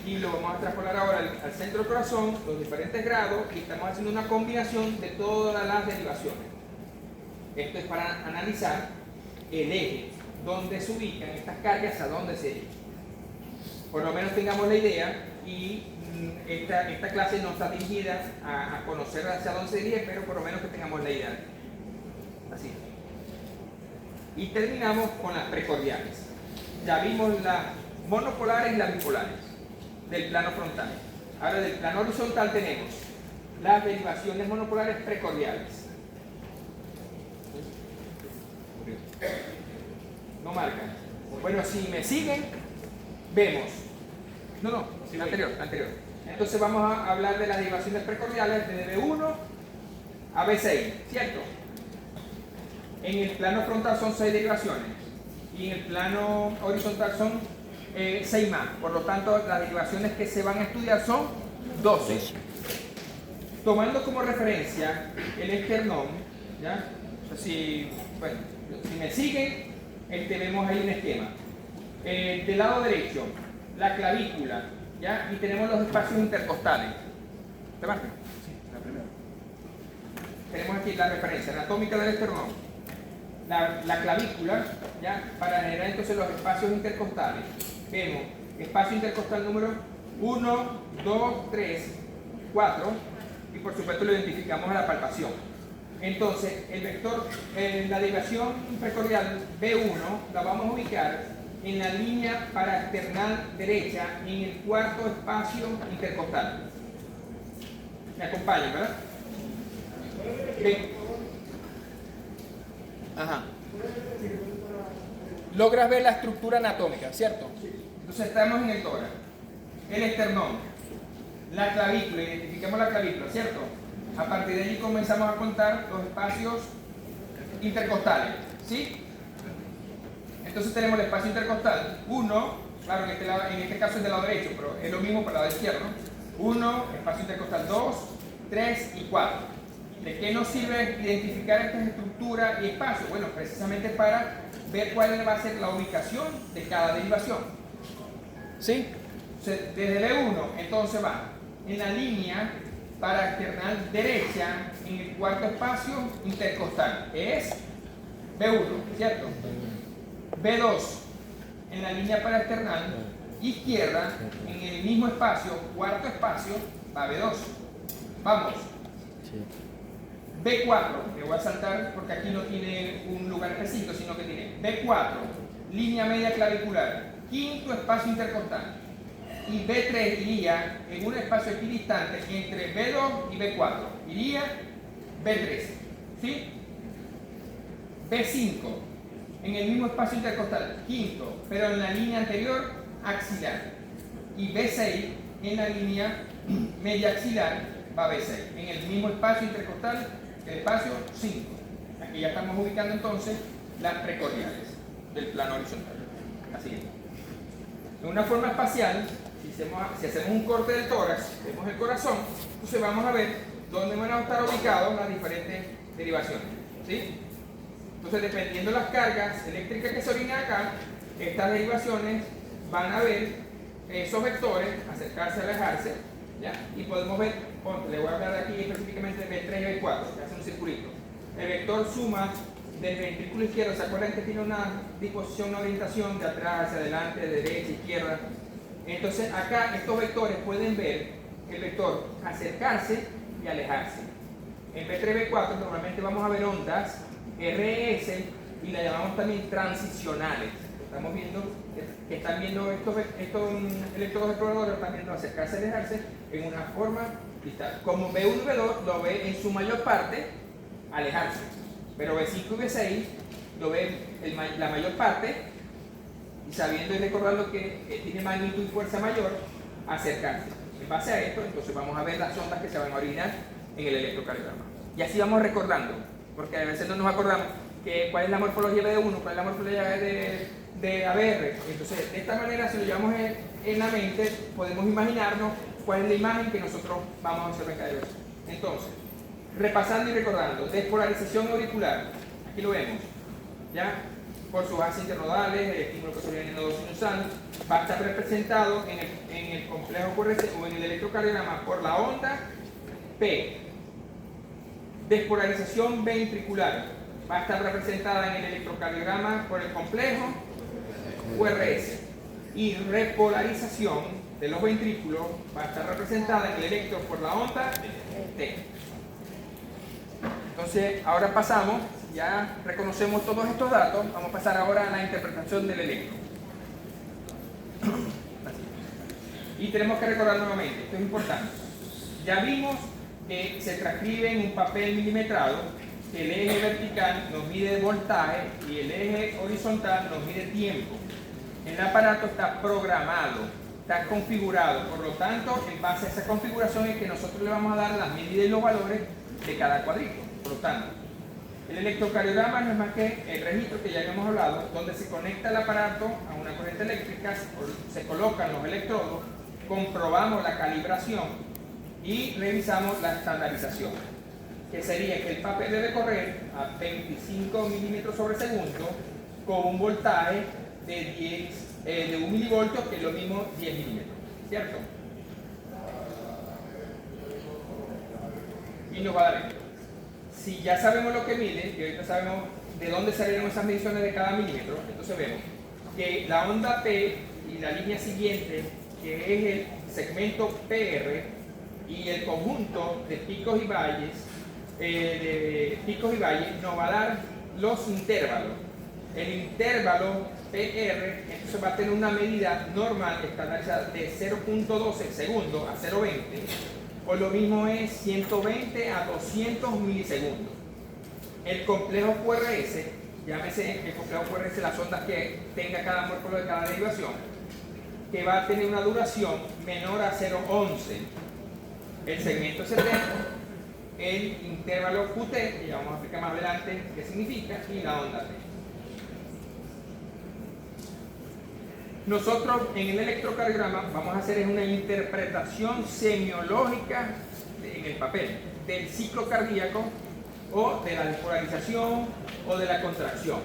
y lo vamos a traspolar ahora al centro del corazón, los diferentes grados, y estamos haciendo una combinación de todas las derivaciones. Esto es para analizar el eje, dónde se ubican estas cargas, a dónde se dirigen. Por lo menos tengamos la idea, y esta clase no está dirigida a conocer hacia dónde se dirige, pero por lo menos que tengamos la idea. Así. Y terminamos con las precordiales. Ya vimos las monopolares y las bipolares del plano frontal. Ahora del plano horizontal tenemos las derivaciones monopolares precordiales. No marcan. Bueno, si me siguen, vemos. No, anterior. Entonces vamos a hablar de las derivaciones precordiales de B1 a B6, ¿cierto? En el plano frontal son 6 derivaciones y en el plano horizontal son 6 más. Por lo tanto, las derivaciones que se van a estudiar son 12. Tomando como referencia el esternón, ¿ya? Si me siguen, vemos ahí un esquema. Del lado derecho, la clavícula, ¿ya? Y tenemos los espacios intercostales. ¿Te marca? Sí, la primera. Tenemos aquí la referencia anatómica del esternón. La clavícula, ¿ya? Para generar entonces los espacios intercostales. Vemos espacio intercostal número 1, 2, 3, 4, y por supuesto lo identificamos a la palpación. Entonces, el vector, la derivación precordial B1 la vamos a ubicar en la línea paraesternal derecha en el cuarto espacio intercostal. ¿Me acompañan, verdad? Bien. Ajá. Logras ver la estructura anatómica, ¿cierto? Entonces estamos en el tórax, el esternón, la clavícula, identificamos la clavícula, ¿cierto? A partir de allí comenzamos a contar los espacios intercostales, ¿sí? Entonces tenemos el espacio intercostal 1, claro, en este caso es del lado derecho, pero es lo mismo para el lado izquierdo. 1, espacio intercostal 2, 3 y 4. ¿De qué nos sirve identificar estas estructuras y espacios? Bueno, precisamente para ver cuál va a ser la ubicación de cada derivación. ¿Sí? Desde B1, entonces va en la línea paraesternal derecha en el cuarto espacio intercostal, que es B1, ¿cierto? B2 en la línea paraesternal izquierda en el mismo espacio, cuarto espacio, va B2. Vamos. B4, me voy a saltar porque aquí no tiene un lugar específico, sino que tiene B4, línea media clavicular, quinto espacio intercostal. Y B3 iría en un espacio equidistante entre B2 y B4. Iría B3. ¿Sí? B5 en el mismo espacio intercostal, quinto, pero en la línea anterior axilar. Y B6 en la línea media axilar va B6. En el mismo espacio intercostal, el espacio 5. Aquí ya estamos ubicando entonces las precordiales del plano horizontal. Así es. De una forma espacial, si hacemos un corte del tórax, vemos el corazón, entonces vamos a ver dónde van a estar ubicadas las diferentes derivaciones. ¿Sí? Entonces, dependiendo de las cargas eléctricas que se origen acá, estas derivaciones van a ver esos vectores, acercarse, alejarse, ¿ya? Y podemos ver, le voy a hablar aquí específicamente de B3 y B4, que hace un circulito. El vector suma del ventrículo izquierdo, ¿se acuerdan que tiene una disposición, una orientación de atrás hacia adelante, de derecha, izquierda? Entonces acá estos vectores pueden ver el vector acercarse y alejarse. En B3, B4 normalmente vamos a ver ondas RS y la llamamos también transicionales. Estamos viendo que están viendo estos electrodos exploradores, están viendo acercarse y alejarse en una forma distal. Como B1 y B2 lo ve en su mayor parte alejarse, pero B5 y B6 lo ve la mayor parte, y sabiendo y recordando que tiene magnitud y fuerza mayor, acercarse. En base a esto, entonces vamos a ver las ondas que se van a originar en el electrocardiograma. Y así vamos recordando, porque a veces no nos acordamos cuál es la morfología de B1, cuál es la morfología de de ABR. Entonces, de esta manera, si lo llevamos en la mente, podemos imaginarnos cuál es la imagen que nosotros vamos a hacer en cada vez. Entonces, repasando y recordando, despolarización auricular, aquí lo vemos, ¿ya? Por sus haces internodales, el estímulo que se viene en el nodo sinusal, va a estar representado en el complejo QRS o en el electrocardiograma por la onda P. Despolarización ventricular va a estar representada en el electrocardiograma por el complejo QRS. Y repolarización de los ventrículos va a estar representada en el electro por la onda T. Entonces, ahora pasamos, ya reconocemos todos estos datos, vamos a pasar ahora a la interpretación del electro. Y tenemos que recordar nuevamente, esto es importante. Ya vimos que se transcribe en un papel milimetrado, que el eje vertical nos mide voltaje y el eje horizontal nos mide tiempo. El aparato está programado, está configurado, por lo tanto, en base a esa configuración es que nosotros le vamos a dar las medidas y los valores de cada cuadrito. Por lo tanto, el electrocardiograma no es más que el registro que ya habíamos hablado, donde se conecta el aparato a una corriente eléctrica, se colocan los electrodos, comprobamos la calibración y revisamos la estandarización, que sería que el papel debe correr a 25 milímetros sobre segundo con un voltaje de 1 milivoltio, que es lo mismo 10 milímetros, ¿cierto? Y nos va a dar esto. Si ya sabemos lo que mide, y ahorita sabemos de dónde salieron esas mediciones de cada milímetro, entonces vemos que la onda P y la línea siguiente, que es el segmento PR, y el conjunto de picos y valles, nos va a dar los intervalos. El intervalo PR entonces va a tener una medida normal estandarizada de 0.12 segundos a 0.20, o lo mismo es 120 a 200 milisegundos. El complejo QRS, llámese el complejo QRS las ondas que tenga cada morfólogo de cada derivación, que va a tener una duración menor a 0.11. El segmento es el intervalo QT, que ya vamos a explicar más adelante qué significa, y la onda T. Nosotros en el electrocardiograma vamos a hacer una interpretación semiológica en el papel del ciclo cardíaco, o de la despolarización o de la contracción.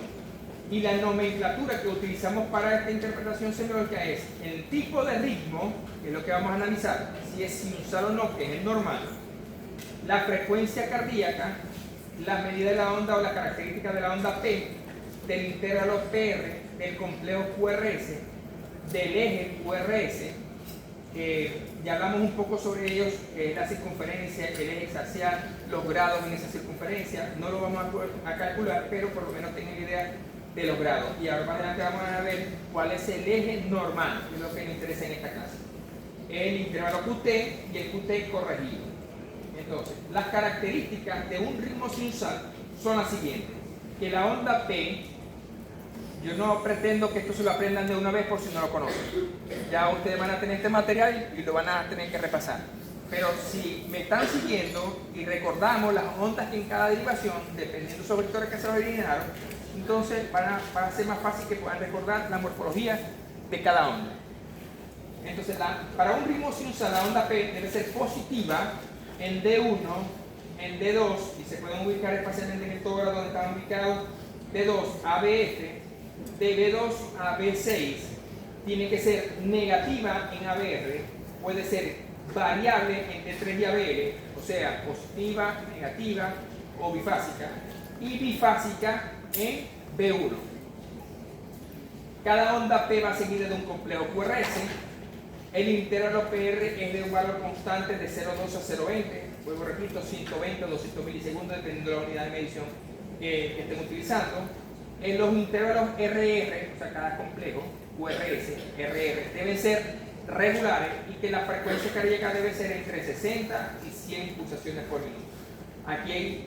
Y la nomenclatura que utilizamos para esta interpretación semiológica es el tipo de ritmo, que es lo que vamos a analizar, si es sinusal o no, que es el normal, la frecuencia cardíaca, la medida de la onda o la característica de la onda P, del intervalo PR, del complejo QRS, del eje QRS, que ya hablamos un poco sobre ellos, la circunferencia, el eje axial, los grados en esa circunferencia. No lo vamos a calcular, pero por lo menos tengan idea de los grados. Y ahora más adelante vamos a ver cuál es el eje normal, que es lo que nos interesa en esta clase. El intervalo QT y el QT corregido. Entonces, las características de un ritmo sinusal son las siguientes: que la onda P, yo no pretendo que esto se lo aprendan de una vez por si no lo conocen. Ya ustedes van a tener este material y lo van a tener que repasar. Pero si me están siguiendo y recordamos las ondas que en cada derivación, dependiendo de los vectores que se originaron, entonces va a ser más fácil que puedan recordar la morfología de cada onda. Entonces, para un ritmo sinusal, la onda P debe ser positiva en D1, en D2, y se pueden ubicar espacialmente en el grado donde están ubicados D2 a BF, de B2 a B6 tiene que ser negativa en ABR, puede ser variable en D3 y ABR, o sea, positiva, negativa o bifásica, y bifásica en B1. Cada onda P va seguida de un complejo QRS. El intervalo PR es de un valor constante de 0.2 a 0.20, luego repito, 120 o 200 milisegundos dependiendo de la unidad de medición que estén utilizando. En los intervalos RR, o sea, cada complejo, QRS, RR, deben ser regulares y que la frecuencia cardíaca debe ser entre 60 y 100 pulsaciones por minuto. Aquí hay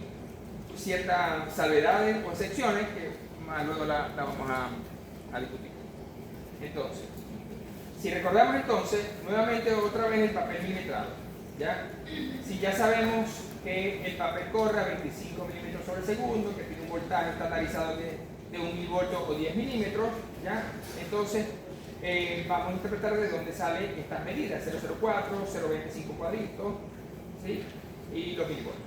ciertas salvedades o excepciones que más luego la vamos a discutir. Entonces, si recordamos entonces, nuevamente otra vez el papel milimetrado, ¿ya? Si ya sabemos que el papel corre a 25 milímetros sobre segundo, que tiene un voltaje estandarizado de de 1 milivoltio o 10 milímetros, ¿ya? Entonces, vamos a interpretar de dónde salen estas medidas, 0,04, 0,25 cuadritos, ¿sí? Y los milivoltios.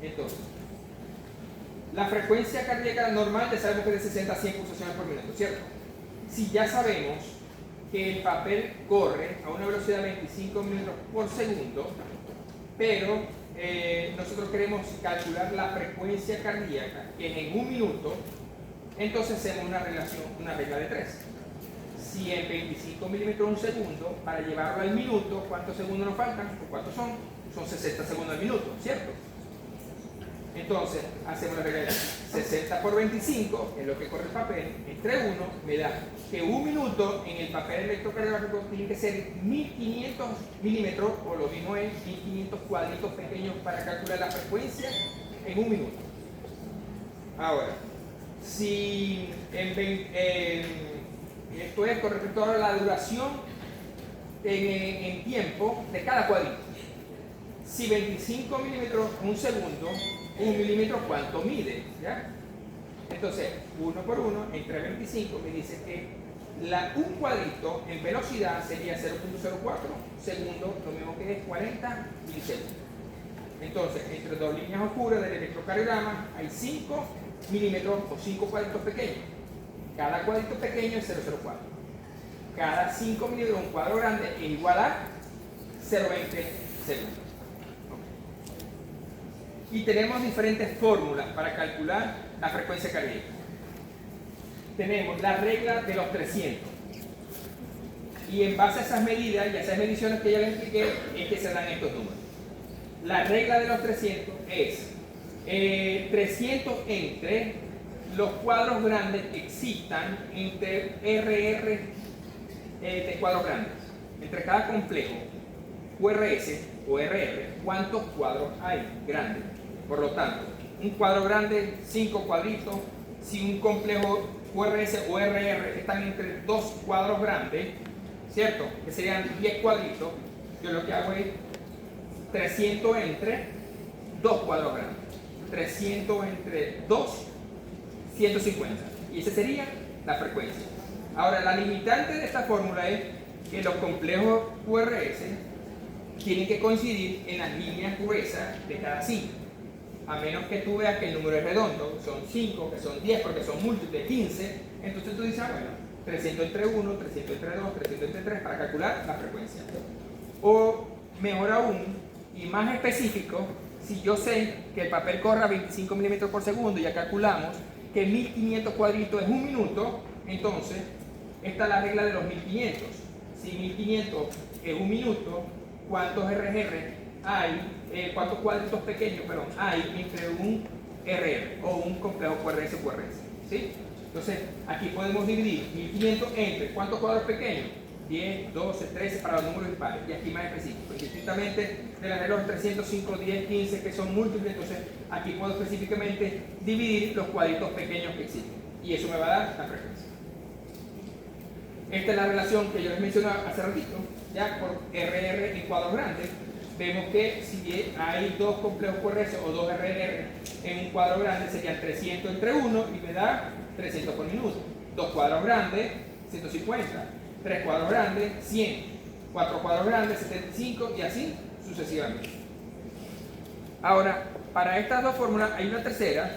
Entonces, la frecuencia cardíaca normal ya sabemos que es de 60 a 100 pulsaciones por minuto, ¿cierto? Si ya sabemos que el papel corre a una velocidad de 25 metros por segundo, pero nosotros queremos calcular la frecuencia cardíaca, que es en un minuto, entonces hacemos una regla de 3. Si en 25 milímetros un segundo, para llevarlo al minuto, ¿cuántos segundos nos faltan? ¿O cuántos son? Son 60 segundos al minuto, ¿cierto? Entonces, hacemos la regla de 60 por 25, que es lo que corre el papel, entre 1, me da que un minuto en el papel electrocardiográfico tiene que ser 1500 milímetros, o lo mismo es 1500 cuadritos pequeños para calcular la frecuencia en un minuto. Ahora, si esto es con respecto a la duración en tiempo de cada cuadrito. Si 25 milímetros un segundo, un milímetro, ¿cuánto mide? ¿Ya? Entonces, 1 por 1 entre 25 me dice que un cuadrito en velocidad sería 0.04 segundos, lo mismo que es 40 milisegundos. Entonces, entre dos líneas oscuras del electrocardiograma hay 5 milímetros o 5 cuadritos pequeños. Cada cuadrito pequeño es 0.04. Cada 5 milímetros, un cuadro grande, es igual a 0.20 segundos. Y tenemos diferentes fórmulas para calcular la frecuencia cardíaca. Tenemos la regla de los 300. Y en base a esas medidas y a esas mediciones que ya les expliqué, es que se dan estos números. La regla de los 300 es 300 entre los cuadros grandes que existan entre RR de cuadros grandes. Entre cada complejo QRS o RR, ¿cuántos cuadros hay grandes? Por lo tanto, un cuadro grande, 5 cuadritos. Si un complejo QRS o RR están entre dos cuadros grandes, ¿cierto? Que serían 10 cuadritos, yo lo que hago es 300 entre dos cuadros grandes. 300 entre 2, 150. Y esa sería la frecuencia. Ahora, la limitante de esta fórmula es que los complejos QRS tienen que coincidir en las líneas gruesas de cada 5. A menos que tú veas que el número es redondo, son 5, que son 10, porque son múltiples de 15, entonces tú dices, bueno, 300 entre 1, 300 entre 2, 300 entre 3, para calcular la frecuencia. O mejor aún, y más específico, si yo sé que el papel corre a 25 milímetros por segundo y ya calculamos que 1500 cuadritos es un minuto, entonces esta es la regla de los 1500. Si 1500 es un minuto, ¿cuántos RR hay? ¿Cuántos cuadritos pequeños, hay entre un RR o un complejo QRS o QRS? ¿Sí? Entonces, aquí podemos dividir 1500 entre ¿cuántos cuadros pequeños? 10, 12, 13 para los números impares, y aquí más específico. Distintamente de las de los 305, 10, 15 que son múltiples, entonces aquí puedo específicamente dividir los cuadritos pequeños que existen, y eso me va a dar la frecuencia. Esta es la relación que yo les mencioné hace ratito, ya por RR en cuadros grandes. Vemos que si hay dos complejos QRS o dos RR en un cuadro grande serían 300 entre 1 y me da 300 por minuto. Dos cuadros grandes, 150. Tres cuadros grandes, 100. Cuatro cuadros grandes, 75 y así sucesivamente. Ahora, para estas dos fórmulas hay una tercera,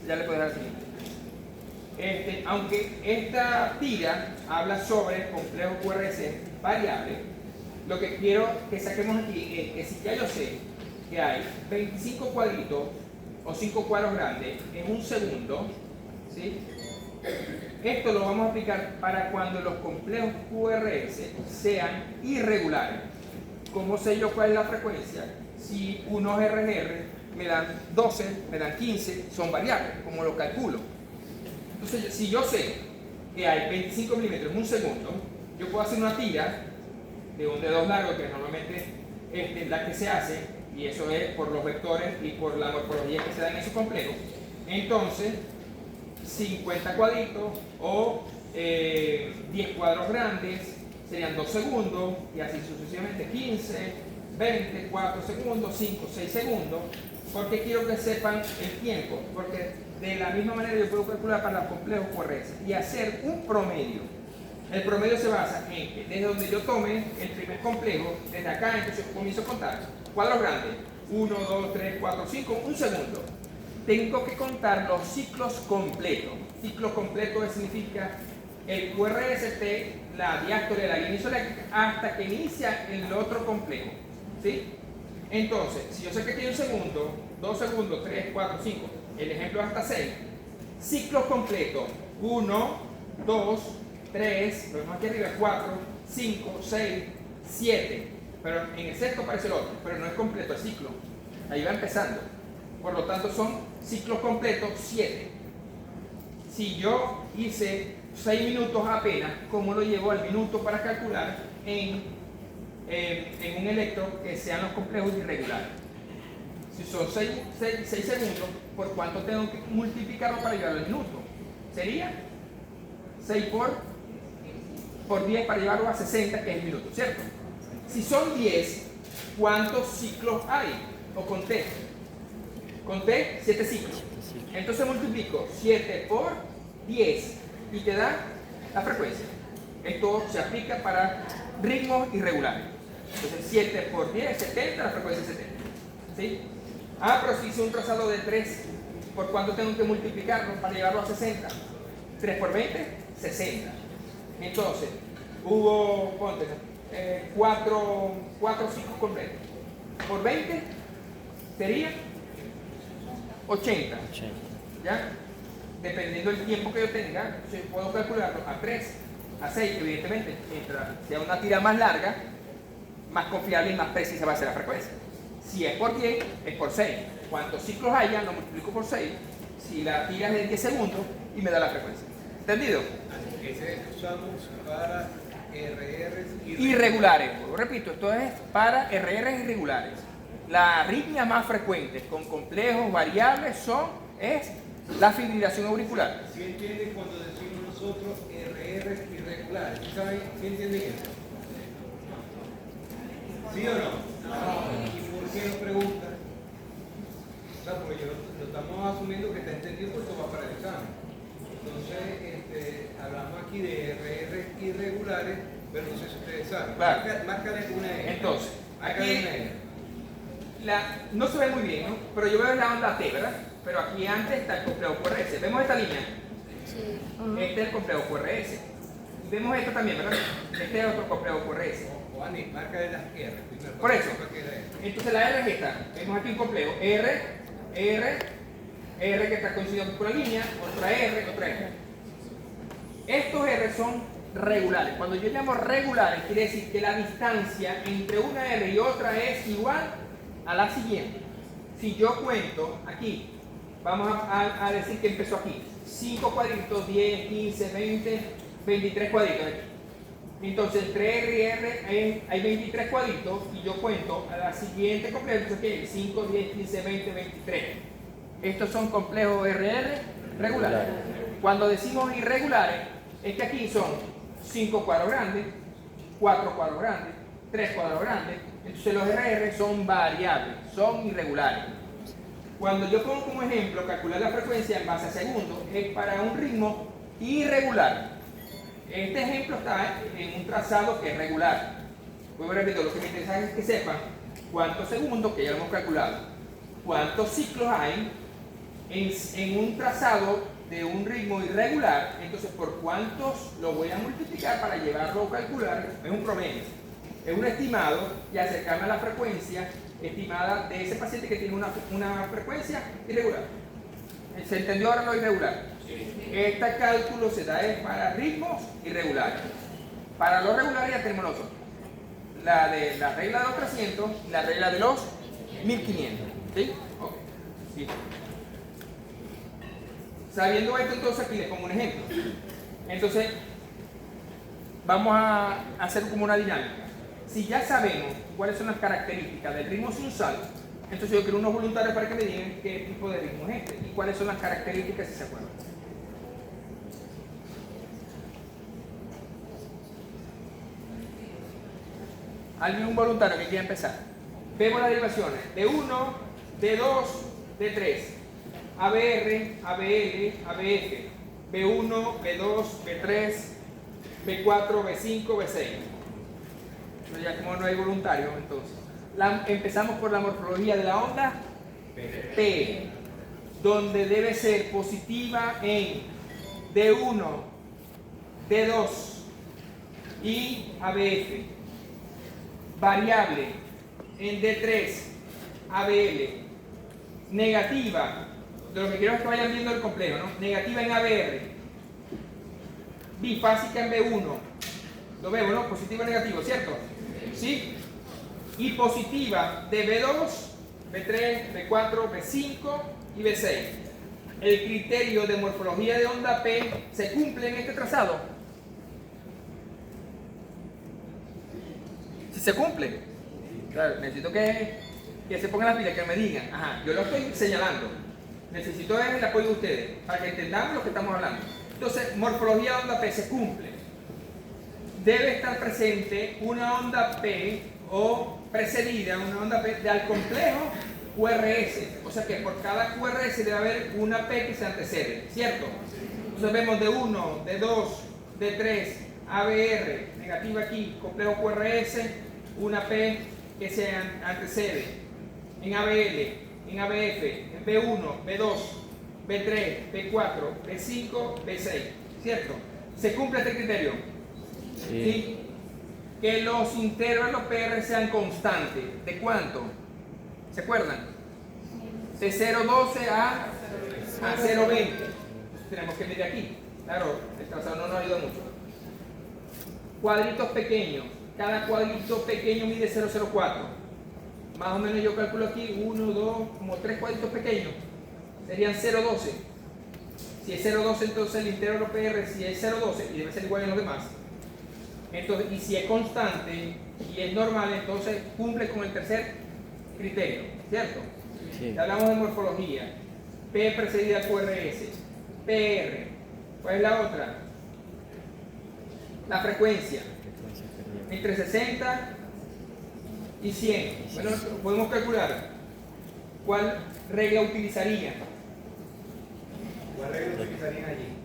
ya le puedo dar la siguiente. Aunque esta tira habla sobre complejo QRS variable, lo que quiero que saquemos aquí es que si ya yo sé que hay 25 cuadritos o 5 cuadros grandes en un segundo, ¿sí? Esto lo vamos a aplicar para cuando los complejos QRS sean irregulares. ¿Cómo sé yo cuál es la frecuencia? Si unos RR me dan 12, me dan 15, son variables, ¿cómo lo calculo? Entonces, si yo sé que hay 25 milímetros en un segundo, yo puedo hacer una tira de un dedo largo, que normalmente es la que se hace, y eso es por los vectores y por la morfología que se da en esos complejos. Entonces, 50 cuadritos o 10 cuadros grandes serían 2 segundos, y así sucesivamente 15, 20, 4 segundos, 5, 6 segundos. Porque quiero que sepan el tiempo, porque de la misma manera yo puedo calcular para los complejos QRS y hacer un promedio. El promedio se basa en que desde donde yo tome el primer complejo, desde acá, entonces comienzo a contar cuadros grandes, 1, 2, 3, 4, 5, un segundo. Tengo que contar los ciclos completos. Ciclo completo significa el QRST, la diástole de la línea isoeléctrica, hasta que inicia el otro complejo. ¿Sí? Entonces, si yo sé que tiene un segundo, 2 segundos, 3, 4, 5, el ejemplo es hasta 6. Ciclos completos, 1, 2, 3, lo vemos aquí arriba, 4, 5, 6, 7. Pero en el sexto aparece el otro, pero no es completo el ciclo. Ahí va empezando. Por lo tanto, son ciclos completos 7. Si yo hice 6 minutos apenas, ¿cómo lo llevo al minuto para calcular en un electro que sean los complejos irregulares? Si son 6 segundos, ¿por cuánto tengo que multiplicarlo para llevarlo al minuto? Sería 6 por 10 para llevarlo a 60, que es el minuto, ¿cierto? Si son 10, ¿cuántos ciclos hay? O conté. Conté 7 ciclos. Entonces multiplico 7 por 10 y te da la frecuencia. Esto se aplica para ritmos irregulares. Entonces 7 por 10, 70, la frecuencia es 70. ¿Sí? Ah, pero si hice un trazado de 3, ¿por cuánto tengo que multiplicarlo para llevarlo a 60? 3 por 20, 60. Entonces, hubo, ponte, 4 ciclos completos. Por 20 sería 80. ¿Ya? Dependiendo del tiempo que yo tenga, puedo calcularlo a 3, a 6, evidentemente. Mientras sea una tira más larga, más confiable y más precisa va a ser la frecuencia. Si es por 10, es por 6. Cuantos ciclos haya, lo multiplico por 6. Si la tira es de 10 segundos y me da la frecuencia. ¿Entendido? Ese usamos para RRs irregulares. Repito, esto es para RRs irregulares. La arritmia más frecuente con complejos variables es la fibrilación auricular. ¿Sí entienden cuando decimos nosotros RRs irregulares? ¿Saben? ¿Sí entienden eso? ¿Sí o no? ¿Y por qué lo preguntan? O sea, porque lo estamos asumiendo que está entendido porque va para el examen. Entonces, hablamos aquí de RRs irregulares, pero no sé si ustedes saben. Claro. Márcale una E. Entonces, Márcale aquí una E. no se ve muy bien, ¿no? Pero yo veo la onda T, ¿verdad? Pero aquí antes está el complejo QRS. ¿Vemos esta línea? Sí. Este es el complejo QRS. Y vemos esto también, ¿verdad? Este es otro complejo QRS. O Ani, márcale las R primero. Por eso. Porque era esto. Entonces la R es esta. Vemos aquí un complejo R, que está coincidiendo con la línea, otra R, otra R. Estos R son regulares. Cuando yo llamo regulares, quiere decir que la distancia entre una R y otra es igual a la siguiente. Si yo cuento aquí, vamos a decir que empezó aquí, 5 cuadritos, 10, 15, 20, 23 cuadritos aquí. Entonces entre R y R hay 23 cuadritos y yo cuento a la siguiente complejo, que es 5, 10, 15, 20, 23. Estos son complejos RR regulares. Cuando decimos irregulares, es que aquí son 5 cuadros grandes, 4 cuadros grandes, 3 cuadros grandes. Entonces los RR son variables, son irregulares. Cuando yo pongo como ejemplo calcular la frecuencia en base a segundos, es para un ritmo irregular. Este ejemplo está en un trazado que es regular. Vuelvo a repetir, lo que me interesa es que sepan cuántos segundos, que ya lo hemos calculado, cuántos ciclos hay en un trazado de un ritmo irregular. Entonces, por cuántos lo voy a multiplicar para llevarlo a calcular. Es un promedio, es un estimado y acercarme a la frecuencia estimada de ese paciente que tiene una frecuencia irregular. ¿Se entendió ahora lo irregular? Este cálculo se da para ritmos irregulares. Para los regulares ya tenemos nosotros la regla de los 300 y la regla de los 1500. ¿Sí? Ok. Sí. Sabiendo esto, entonces aquí les pongo un ejemplo. Entonces, vamos a hacer como una dinámica. Si ya sabemos cuáles son las características del ritmo sinusal, entonces yo quiero unos voluntarios para que me digan qué tipo de ritmo es este y cuáles son las características si se acuerdan. ¿Alguien, un voluntario que quiera empezar? Vemos las derivaciones. D1, D2, D3. ABR, ABL, ABF. B1, B2, B3, B4, B5, B6. Pero ya como no hay voluntario, entonces. Empezamos por la morfología de la onda P, donde debe ser positiva en D1, D2 y ABF. Variable en D3, ABL. Negativa, de lo que quiero es que vayan viendo el complejo, ¿no? Negativa en ABR. Bifásica en B1. Lo vemos, ¿no? Positivo y negativo, ¿cierto? ¿Sí? Y positiva de B2, B3, B4, B5 y B6. El criterio de morfología de onda P se cumple en este trazado. Si se cumple, claro, necesito que se pongan las pilas, que me digan, ajá, yo lo estoy señalando. Necesito el apoyo de ustedes para que entendamos lo que estamos hablando. Entonces, morfología de onda P se cumple. Debe estar presente una onda P o precedida, una onda P al complejo QRS. O sea que por cada QRS debe haber una P que se antecede, ¿cierto? Entonces vemos D1, D2, D3, ABR, negativa aquí, complejo QRS, una P que se antecede en ABL, en ABF, en B1, B2, B3, B4, B5, B6, ¿cierto? ¿Se cumple este criterio? Sí. Que los intervalos PR sean constantes. ¿De cuánto? ¿Se acuerdan? De 0,12 a 0,20. Tenemos que medir aquí. Claro, el trazado no nos ayuda mucho. Cuadritos pequeños. Cada cuadrito pequeño mide 0,04. Más o menos yo calculo aquí 1, 2, como 3 cuadritos pequeños. Serían 0,12. Si es 0,12, entonces el intervalo PR, si es 0,12, y debe ser igual en los demás. Entonces, y si es constante y es normal, entonces cumple con el tercer criterio, ¿cierto? Sí. Ya hablamos de morfología. P precedida QRS. PR. ¿Cuál es la otra? La frecuencia. Entre 60 y 100. Bueno, podemos calcular. ¿Cuál regla utilizarían? ¿Cuál regla utilizarían allí?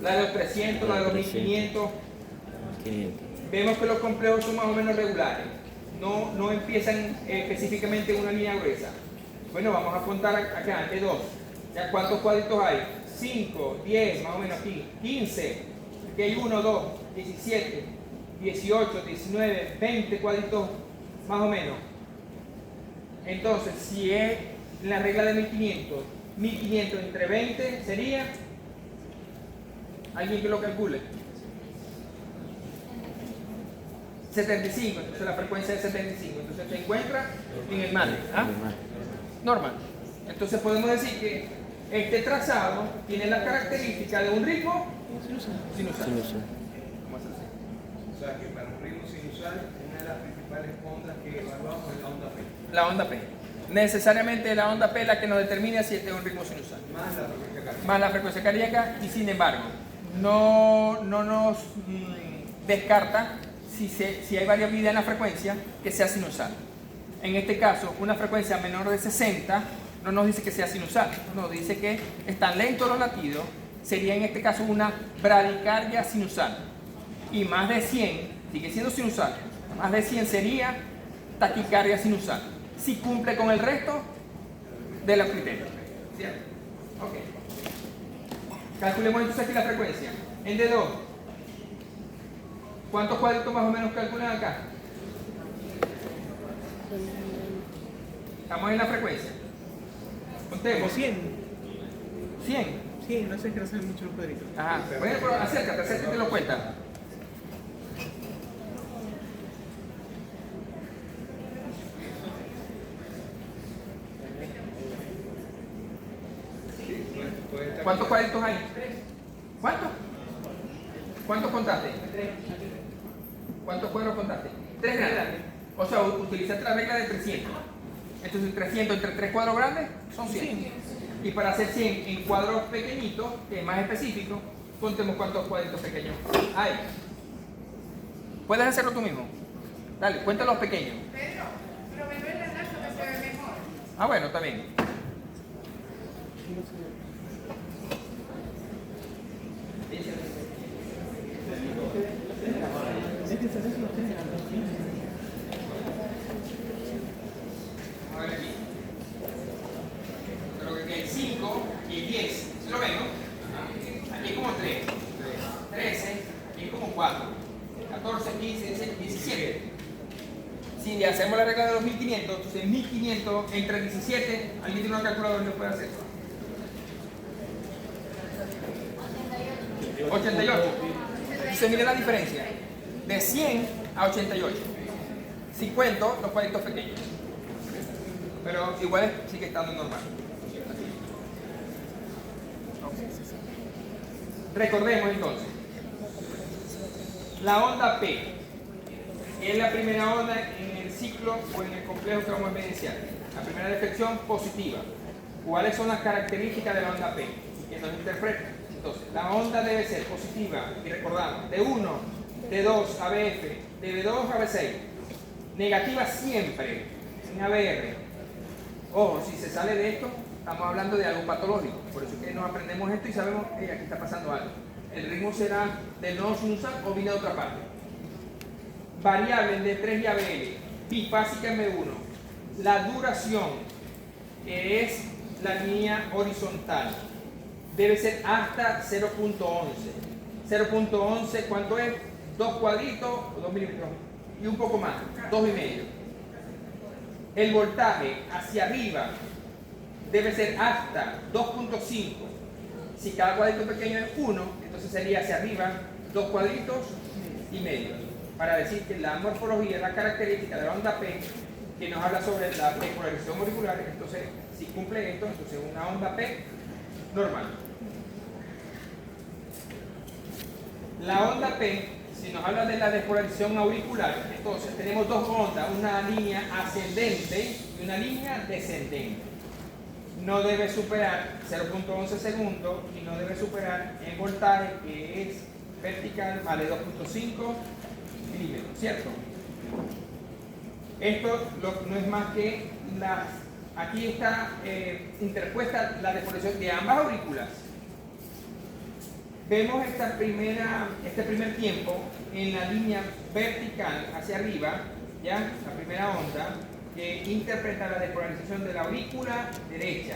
La de los 300, la de los 1500. Vemos que los complejos son más o menos regulares. No empiezan específicamente en una línea gruesa. Bueno, vamos a contar acá, de 2. ¿Ya cuántos cuadritos hay? 5, 10, más o menos aquí. 15. Aquí hay 1, 2, 17, 18, 19, 20 cuadritos más o menos. Entonces, si es la regla de 1500, 1500 entre 20 sería... ¿Alguien que lo calcule? 75, entonces la frecuencia es 75, entonces se encuentra en el margen. ¿Ah? Normal. Entonces podemos decir que este trazado tiene la característica de un ritmo sinusal. ¿Cómo se hace? O sea que para un ritmo sinusal, una de las principales ondas que evaluamos es la onda P. La onda P. Necesariamente la onda P es la que nos determina si este es un ritmo sinusal. Más la frecuencia cardíaca. Más la frecuencia cardíaca, y sin embargo, no nos descarta si hay variabilidad en la frecuencia que sea sinusal. En este caso, una frecuencia menor de 60 no nos dice que sea sinusal, nos dice que están lentos los latidos, sería en este caso una bradicardia sinusal. Y más de 100 sigue siendo sinusal, más de 100 sería taquicardia sinusal, si cumple con el resto de los criterios. ¿Cierto? Ok. Calculemos entonces aquí la frecuencia. En D2, ¿cuántos cuadritos más o menos calculan acá? Estamos en la frecuencia. Contemos. 100. 100. Sí, no sé, que no saben mucho los cuadritos. Ajá. Bueno, pero acércate y lo cuenta. ¿Cuántos cuadritos hay? ¿Cuántos? ¿Cuántos contaste? ¿Cuántos cuadros contaste? 3 grandes. O sea, utilizaste la regla de 300. Entonces 300 entre 3 cuadros grandes son 100. Y para hacer 100 en cuadros pequeñitos, que es más específico, contemos cuántos cuadritos pequeños hay. Puedes hacerlo tú mismo. Dale, cuenta los pequeños. Pedro, pero me duele el lazo que se ve mejor. Ah, bueno, está bien. A ver aquí. Creo que hay 5 y 10. ¿Se lo ven, no? Aquí es como 3. 13. Aquí es como 4. 14, 15, 16, 17. Si hacemos la regla de los 1500, entonces 1500 entre 17, alguien tiene una calculadora y lo puede hacer. 88. Entonces mire la diferencia. De 100 a 88. 50 los cuadritos pequeños. Pero igual sigue estando normal. Recordemos entonces. La onda P es la primera onda en el ciclo o en el complejo que vamos a evidenciar. La primera deflexión positiva. ¿Cuáles son las características de la onda P? Que nos interpreta. Entonces, la onda debe ser positiva, y recordamos, de 1, de 2 ABF, de B2 a B6. Negativa siempre, sin ABR. Ojo, si se sale de esto, estamos hablando de algo patológico. Por eso es que nos aprendemos esto y sabemos que aquí está pasando algo. El ritmo será del nodo sinusal o viene de otra parte. Variable de 3 y ABL, bifásica en B1. La duración, que es la línea horizontal, debe ser hasta 0.11. 0.11, ¿cuánto es? 2 cuadritos o 2 milímetros. Y un poco más, 2,5. El voltaje hacia arriba debe ser hasta 2.5. Si cada cuadrito pequeño es 1, entonces sería hacia arriba 2 cuadritos y medio. Para decir que la morfología, la característica de la onda P, que nos habla sobre la depolarización auricular, entonces si cumple esto, entonces una onda P normal. La onda P, si nos habla de la despolarización auricular, entonces tenemos dos ondas, una línea ascendente y una línea descendente. No debe superar 0.11 segundos y no debe superar el voltaje, que es vertical, vale 2.5 milímetros, ¿cierto? Esto no es más que aquí está interpuesta la despolarización de ambas aurículas. Vemos este primer tiempo en la línea vertical hacia arriba, ¿ya? La primera onda que interpreta la despolarización de la aurícula derecha.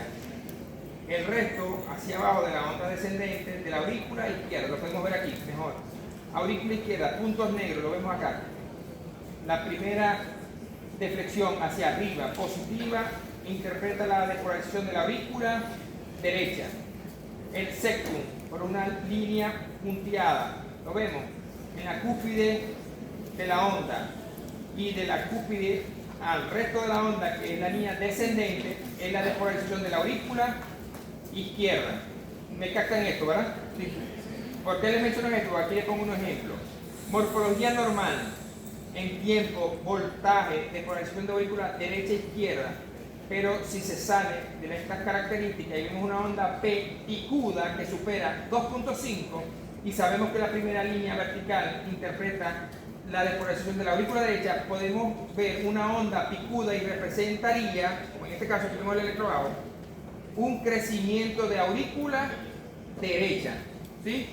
El resto hacia abajo de la onda descendente de la aurícula izquierda. Lo podemos ver aquí mejor. Aurícula izquierda, puntos negros, lo vemos acá. La primera deflexión hacia arriba, positiva, interpreta la despolarización de la aurícula derecha. El sectum, por una línea punteada, lo vemos en la cúspide de la onda, y de la cúspide al resto de la onda, que es la línea descendente, es la despolarización de la aurícula izquierda. Me captan esto, ¿verdad? Sí. ¿Por qué les menciono esto? Aquí les pongo un ejemplo. Morfología normal en tiempo, voltaje, despolarización de aurícula derecha e izquierda. Pero si se sale de estas características y vemos una onda P picuda que supera 2.5 y sabemos que la primera línea vertical interpreta la despolarización de la aurícula derecha, podemos ver una onda picuda y representaría, como en este caso aquí vemos el electrobajo, un crecimiento de aurícula derecha, ¿sí?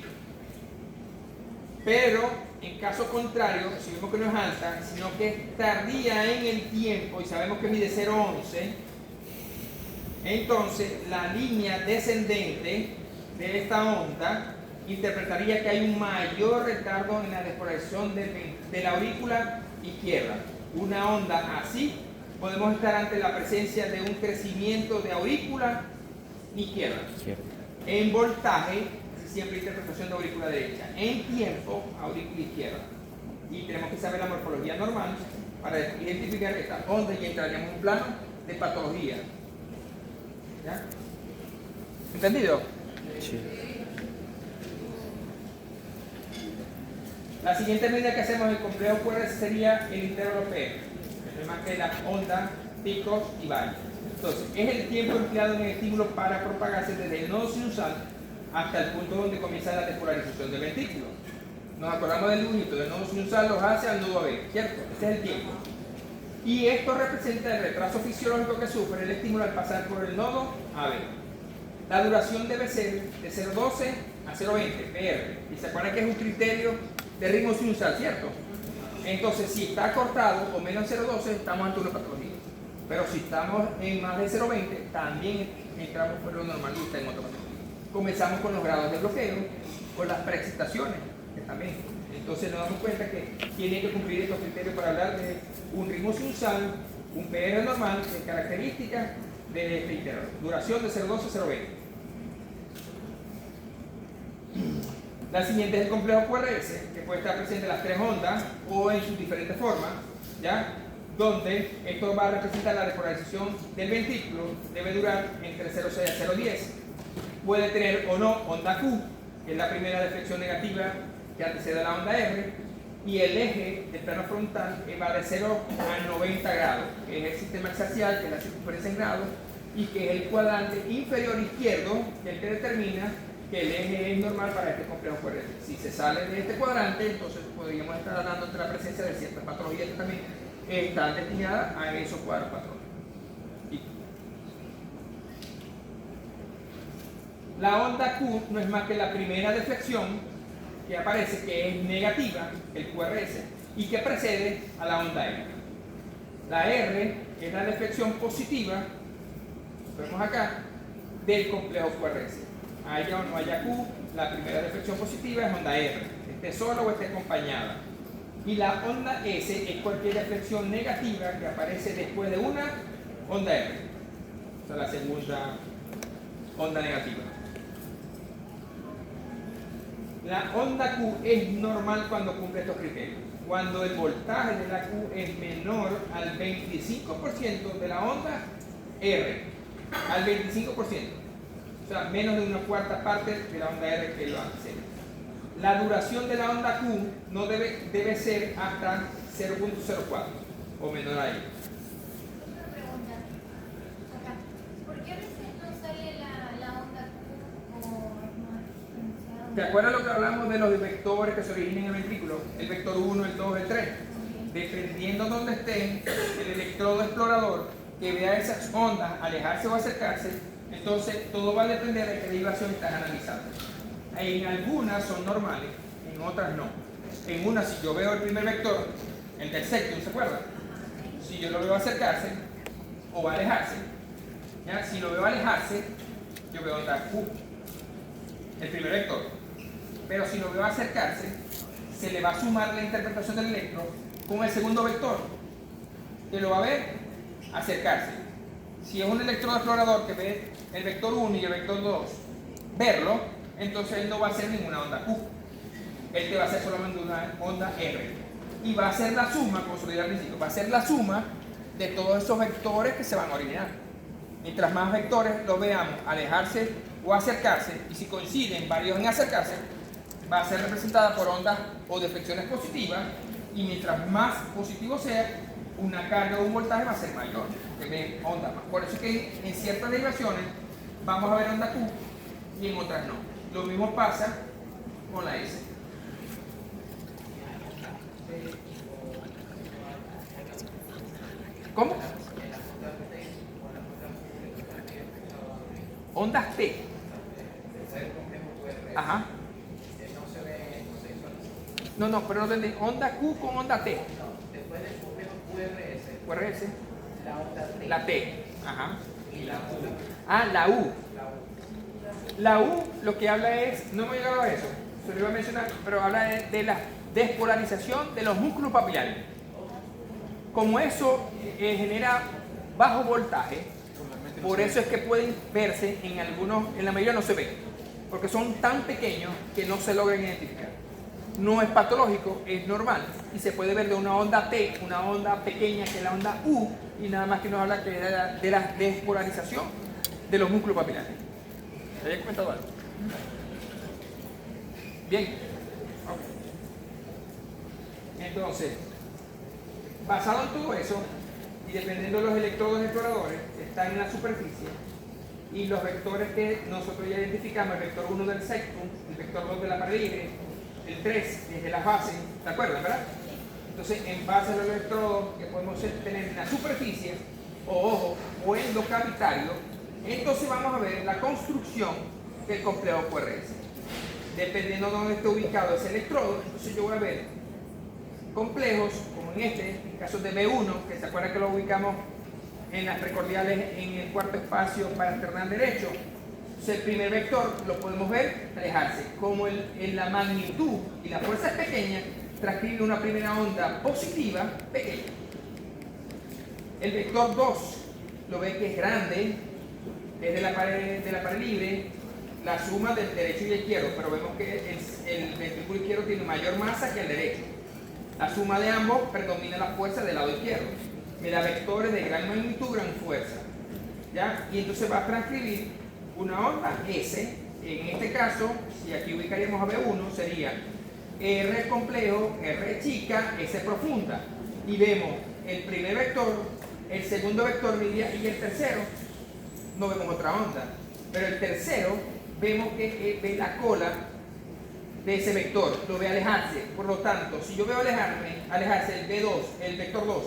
Pero en caso contrario, si vemos que no es alta, sino que es tardía en el tiempo y sabemos que mide 0.11, entonces la línea descendente de esta onda interpretaría que hay un mayor retardo en la despolarización de la aurícula izquierda. Una onda así, podemos estar ante la presencia de un crecimiento de aurícula izquierda. En voltaje, siempre interpretación de aurícula derecha. En tiempo, aurícula izquierda. Y tenemos que saber la morfología normal para identificar esta onda y entraríamos en un plano de patología. ¿Ya? ¿Entendido? Sí. La siguiente medida que hacemos en el complejo QR sería el intervalo P, que es más que la onda, picos y valles. Entonces, es el tiempo empleado en el estímulo para propagarse desde el nodo sinusal hasta el punto donde comienza la despolarización del ventrículo. Nos acordamos del dibujito, del nodo sinusal los hace al nodo AB, ¿cierto? Ese es el tiempo. Y esto representa el retraso fisiológico que sufre el estímulo al pasar por el nodo AB. La duración debe ser de 0,12 a 0,20, PR. Y se acuerdan que es un criterio de ritmo sinusal, ¿cierto? Entonces, si está cortado o menos de 0,12, estamos ante una patología. Pero si estamos en más de 0,20, también entramos por lo normal y está en otra patología. Comenzamos con los grados de bloqueo, con las preexcitaciones, que también. Entonces nos damos cuenta que tiene que cumplir estos criterios para hablar de un ritmo sinusal, un PR normal, de características de este intervalo. Duración de 0,12 a 0,20. La siguiente es el complejo QRS, que puede estar presente en las tres ondas o en sus diferentes formas, ¿ya? Donde esto va a representar la despolarización del ventrículo, debe durar entre 0,6 a 0,10. Puede tener o no onda Q, que es la primera deflexión negativa que antecede a la onda R, y el eje del plano frontal va de 0 a 90 grados, que es el sistema axial, que es la circunferencia en grados, y que es el cuadrante inferior izquierdo, que es el que determina que el eje es normal para este complejo QRS. Si se sale de este cuadrante, entonces podríamos estar hablando de la presencia de ciertas patologías que también están destinadas a esos cuadros patológicos. La onda Q no es más que la primera deflexión que aparece, que es negativa, el QRS, y que precede a la onda R. La R es la deflexión positiva, vemos acá, del complejo QRS. Haya o no haya Q, la primera deflexión positiva es onda R, esté sola o esté acompañada. Y la onda S es cualquier deflexión negativa que aparece después de una onda R, o sea, la segunda onda negativa. La onda Q es normal cuando cumple estos criterios. Cuando el voltaje de la Q es menor al 25% de la onda R, al 25%. O sea, menos de una cuarta parte de la onda R que lo antecede. La duración de la onda Q no debe ser hasta 0.04 o menor a ello. Una pregunta. Acá. ¿Por qué a veces no sale la onda Q o no? ¿Te acuerdas lo que hablamos de los vectores que se originan en el ventrículo? El vector 1, el 2, el 3. Dependiendo de donde esté el electrodo explorador que vea esas ondas alejarse o acercarse, entonces todo va a depender de qué derivación estás analizando. En algunas son normales, en otras no. En una, si yo veo el primer vector, el del sectum, ¿se acuerdan? Si yo lo veo acercarse o va a alejarse, ¿ya? Si lo veo alejarse, yo veo onda Q, el primer vector. Pero si lo veo acercarse, se le va a sumar la interpretación del electro con el segundo vector, que lo va a ver acercarse. Si es un electrodo explorador que ve el vector 1 y el vector 2, verlo, entonces él no va a hacer ninguna onda Q. Él te va a hacer solamente una onda R. Y va a ser la suma, como se lo dije al principio, va a ser la suma de todos esos vectores que se van a originar. Mientras más vectores lo veamos alejarse o acercarse, y si coinciden varios en acercarse, va a ser representada por ondas o deflexiones positivas, y mientras más positivo sea, una carga o un voltaje va a ser mayor, que ve ondas más. Por eso es que en ciertas derivaciones vamos a ver onda Q y en otras no. Lo mismo pasa con la S. ¿Cómo? Ondas T. Ajá. No, pero no entendí. Onda Q con onda T. Después del complejo QRS, QRS. la onda T. La T. Ajá. Y la U. Ah, la U. La U. La U lo que habla es, no hemos llegado a eso, se lo iba a mencionar, pero habla de la despolarización de los músculos papilares. Como eso genera bajo voltaje, por eso es que pueden verse en algunos, en la mayoría no se ven, porque son tan pequeños que no se logran identificar. No es patológico, es normal, y se puede ver de una onda T, una onda pequeña que es la onda U, y nada más que nos habla de la despolarización de los músculos papilares. ¿Te había comentado algo? Bien. Okay. Entonces, basado en todo eso, y dependiendo de los electrodos exploradores que están en la superficie, y los vectores que nosotros ya identificamos, el vector 1 del sectum, el vector 2 de la pared libre, el 3 desde la base, ¿te acuerdas, verdad? Entonces, en base a los electrodos que podemos tener en la superficie, o ojo, o endocavitario, entonces vamos a ver la construcción del complejo QRS. Dependiendo de dónde esté ubicado ese electrodo, entonces yo voy a ver complejos, como en en caso de B1, que se acuerdan que lo ubicamos en las precordiales en el cuarto espacio para externar derecho. Entonces, el primer vector lo podemos ver alejarse, como la magnitud y la fuerza es pequeña, transcribe una primera onda positiva pequeña. El vector 2 lo ve que es grande, es de la pared libre, la suma del derecho y el izquierdo, pero vemos que el ventrículo izquierdo tiene mayor masa que el derecho. La suma de ambos predomina la fuerza del lado izquierdo. Me da vectores de gran magnitud, gran fuerza. ¿Ya? Y entonces va a transcribir una onda S. En este caso, si aquí ubicaríamos a B1, sería R complejo, R chica, S profunda. Y vemos el primer vector, el segundo vector y el tercero, no vemos otra onda. Pero el tercero, vemos que ve la cola de ese vector, lo ve alejarse. Por lo tanto, si yo veo alejarse el B2, el vector 2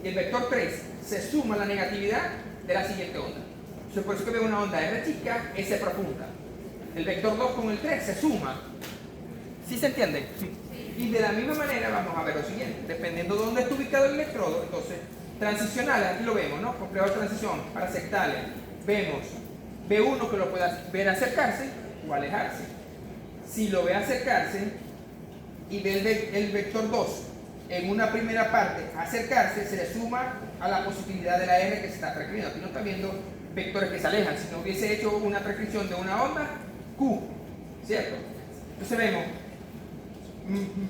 y el vector 3, se suma la negatividad de la siguiente onda. Entonces, por eso que veo una onda R chica, S profunda. El vector 2 con el 3 se suma. ¿Sí se entiende? Sí. Y de la misma manera vamos a ver lo siguiente. Dependiendo de dónde está ubicado el electrodo, entonces, transicionales, aquí lo vemos, ¿no? Complejo de transición, parasectales. Vemos B1 que lo pueda ver acercarse o alejarse. Si lo ve acercarse y ve el vector 2 en una primera parte acercarse, se le suma a la positividad de la R que se está transcribiendo. Aquí no está viendo vectores que se alejan. Si no hubiese hecho una transcripción de una onda, Q, ¿cierto? Entonces vemos,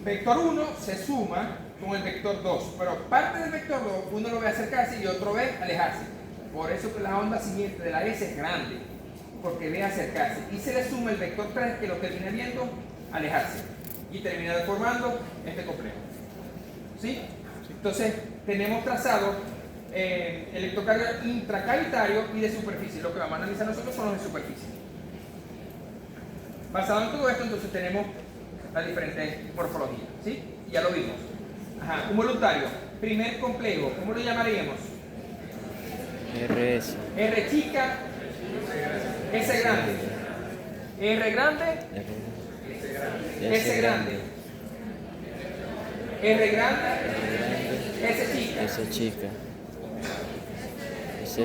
vector 1 se suma con el vector 2, pero parte del vector 2 uno lo ve acercarse y otro ve alejarse. Por eso que la onda siguiente de la S es grande, porque ve acercarse. Y se le suma el vector 3 que lo termina viendo alejarse. Y termina formando este complejo. ¿Sí? Entonces, tenemos trazado electrocardio intracavitario y de superficie. Lo que vamos a analizar nosotros son los de superficie. Basado en todo esto, entonces tenemos las diferentes morfologías. ¿Sí? Ya lo vimos. Ajá, un voluntario. Primer complejo, ¿cómo lo llamaríamos? RS. R chica, S grande. R grande, S grande. R grande, S chica. S chica. S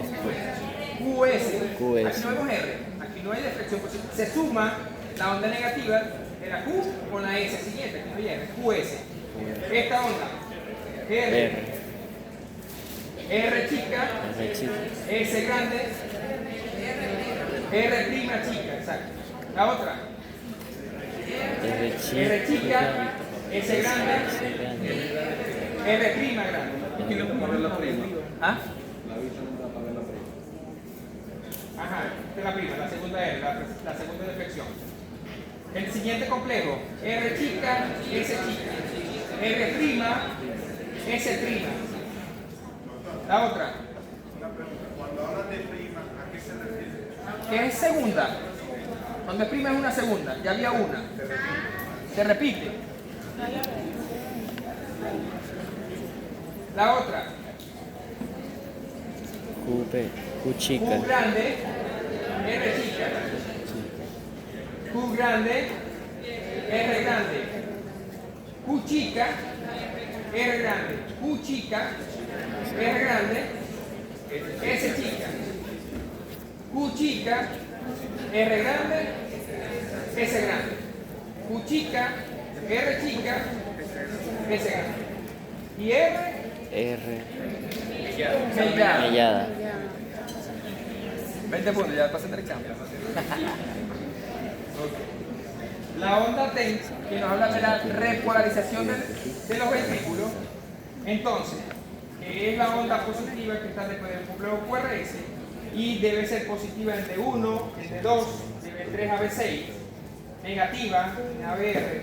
QS. QS. Aquí no vemos R, aquí no hay deflexión positiva. Se suma la onda negativa de la Q con la S siguiente, aquí no hay R. QS. Esta onda, R. R chica, R chica. S grande, R prima chica, exacto. La otra, R chica. R chica, S grande, S grande. R prima grande. Y lo pongo la prima. ¿Ah? Ajá, esta es la prima, la segunda R, la segunda deflexión. El siguiente complejo, R chica, S chica, R prima, S prima. La otra. Cuando hablan de prima, ¿a qué se refiere? ¿Qué es segunda? Cuando es prima es una segunda, ya había una. Se repite. La otra. Q chica. Q grande, R chica. Q grande, R grande. Q chica, R grande. Q chica, R grande, S chica. Q chica, R grande, S grande. Q chica, R chica, S grande. Y R, mellada. Mellada. 20 puntos, ya pasé el examen. La onda TENS, que nos habla de la repolarización de los ventrículos, entonces, es la onda positiva que está después del complejo QRS y debe ser positiva en D1, en D2, en D3 a B6, negativa en ABR,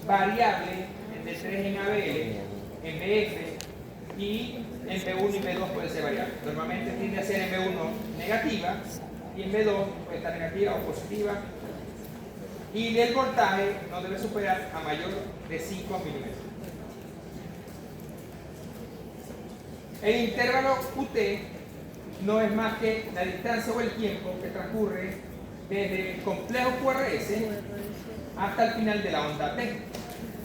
variable en D3 en ABL, en BF y en B1 y B2 puede ser variable. Normalmente tiende a ser en B1 negativa y en B2 puede estar negativa o positiva Y el voltaje no debe superar a mayor de 5 milímetros. El intervalo QT no es más que la distancia o el tiempo que transcurre desde el complejo QRS hasta el final de la onda T.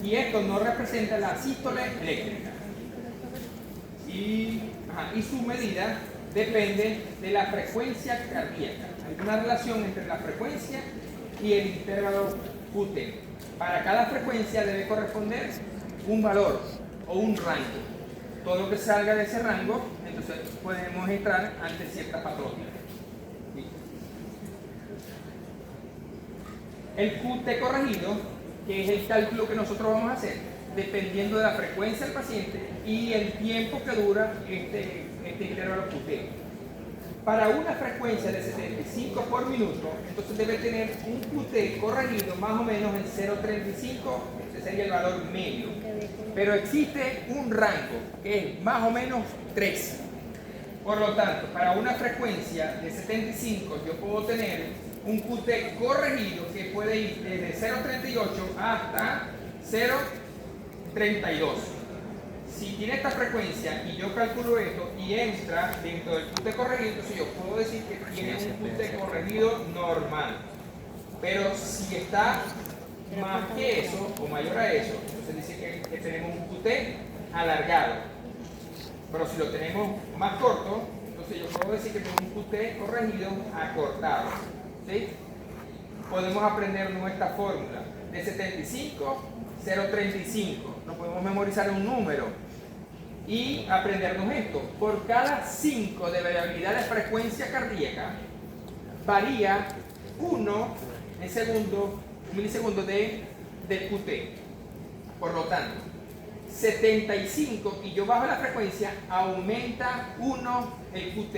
Y esto no representa la sístole eléctrica. Y su medida depende de la frecuencia cardíaca. Hay una relación entre la frecuencia y el intervalo QT. Para cada frecuencia debe corresponder un valor o un rango. Todo lo que salga de ese rango, entonces podemos entrar ante ciertas patologías. El QT corregido, que es el cálculo que nosotros vamos a hacer, dependiendo de la frecuencia del paciente y el tiempo que dura este intervalo QT. Para una frecuencia de 75 por minuto, entonces debe tener un QT corregido más o menos en 0,35, ese sería el valor medio. Pero existe un rango que es más o menos 3. Por lo tanto, para una frecuencia de 75 yo puedo tener un QT corregido que puede ir desde 0,38 hasta 0,32. Si tiene esta frecuencia y yo calculo esto y entra dentro del QT corregido, entonces yo puedo decir que tiene un QT corregido normal. Pero si está más que eso o mayor a eso, entonces dice que tenemos un QT alargado. Pero si lo tenemos más corto, entonces yo puedo decir que tenemos un QT corregido acortado. ¿Sí? Podemos aprendernos esta fórmula de 75, 0,35. Nos podemos memorizar un número y aprendernos esto. Por cada 5 de variabilidad de frecuencia cardíaca varía 1 milisegundo del QT. Por lo tanto, 75 y yo bajo la frecuencia, aumenta 1 el QT.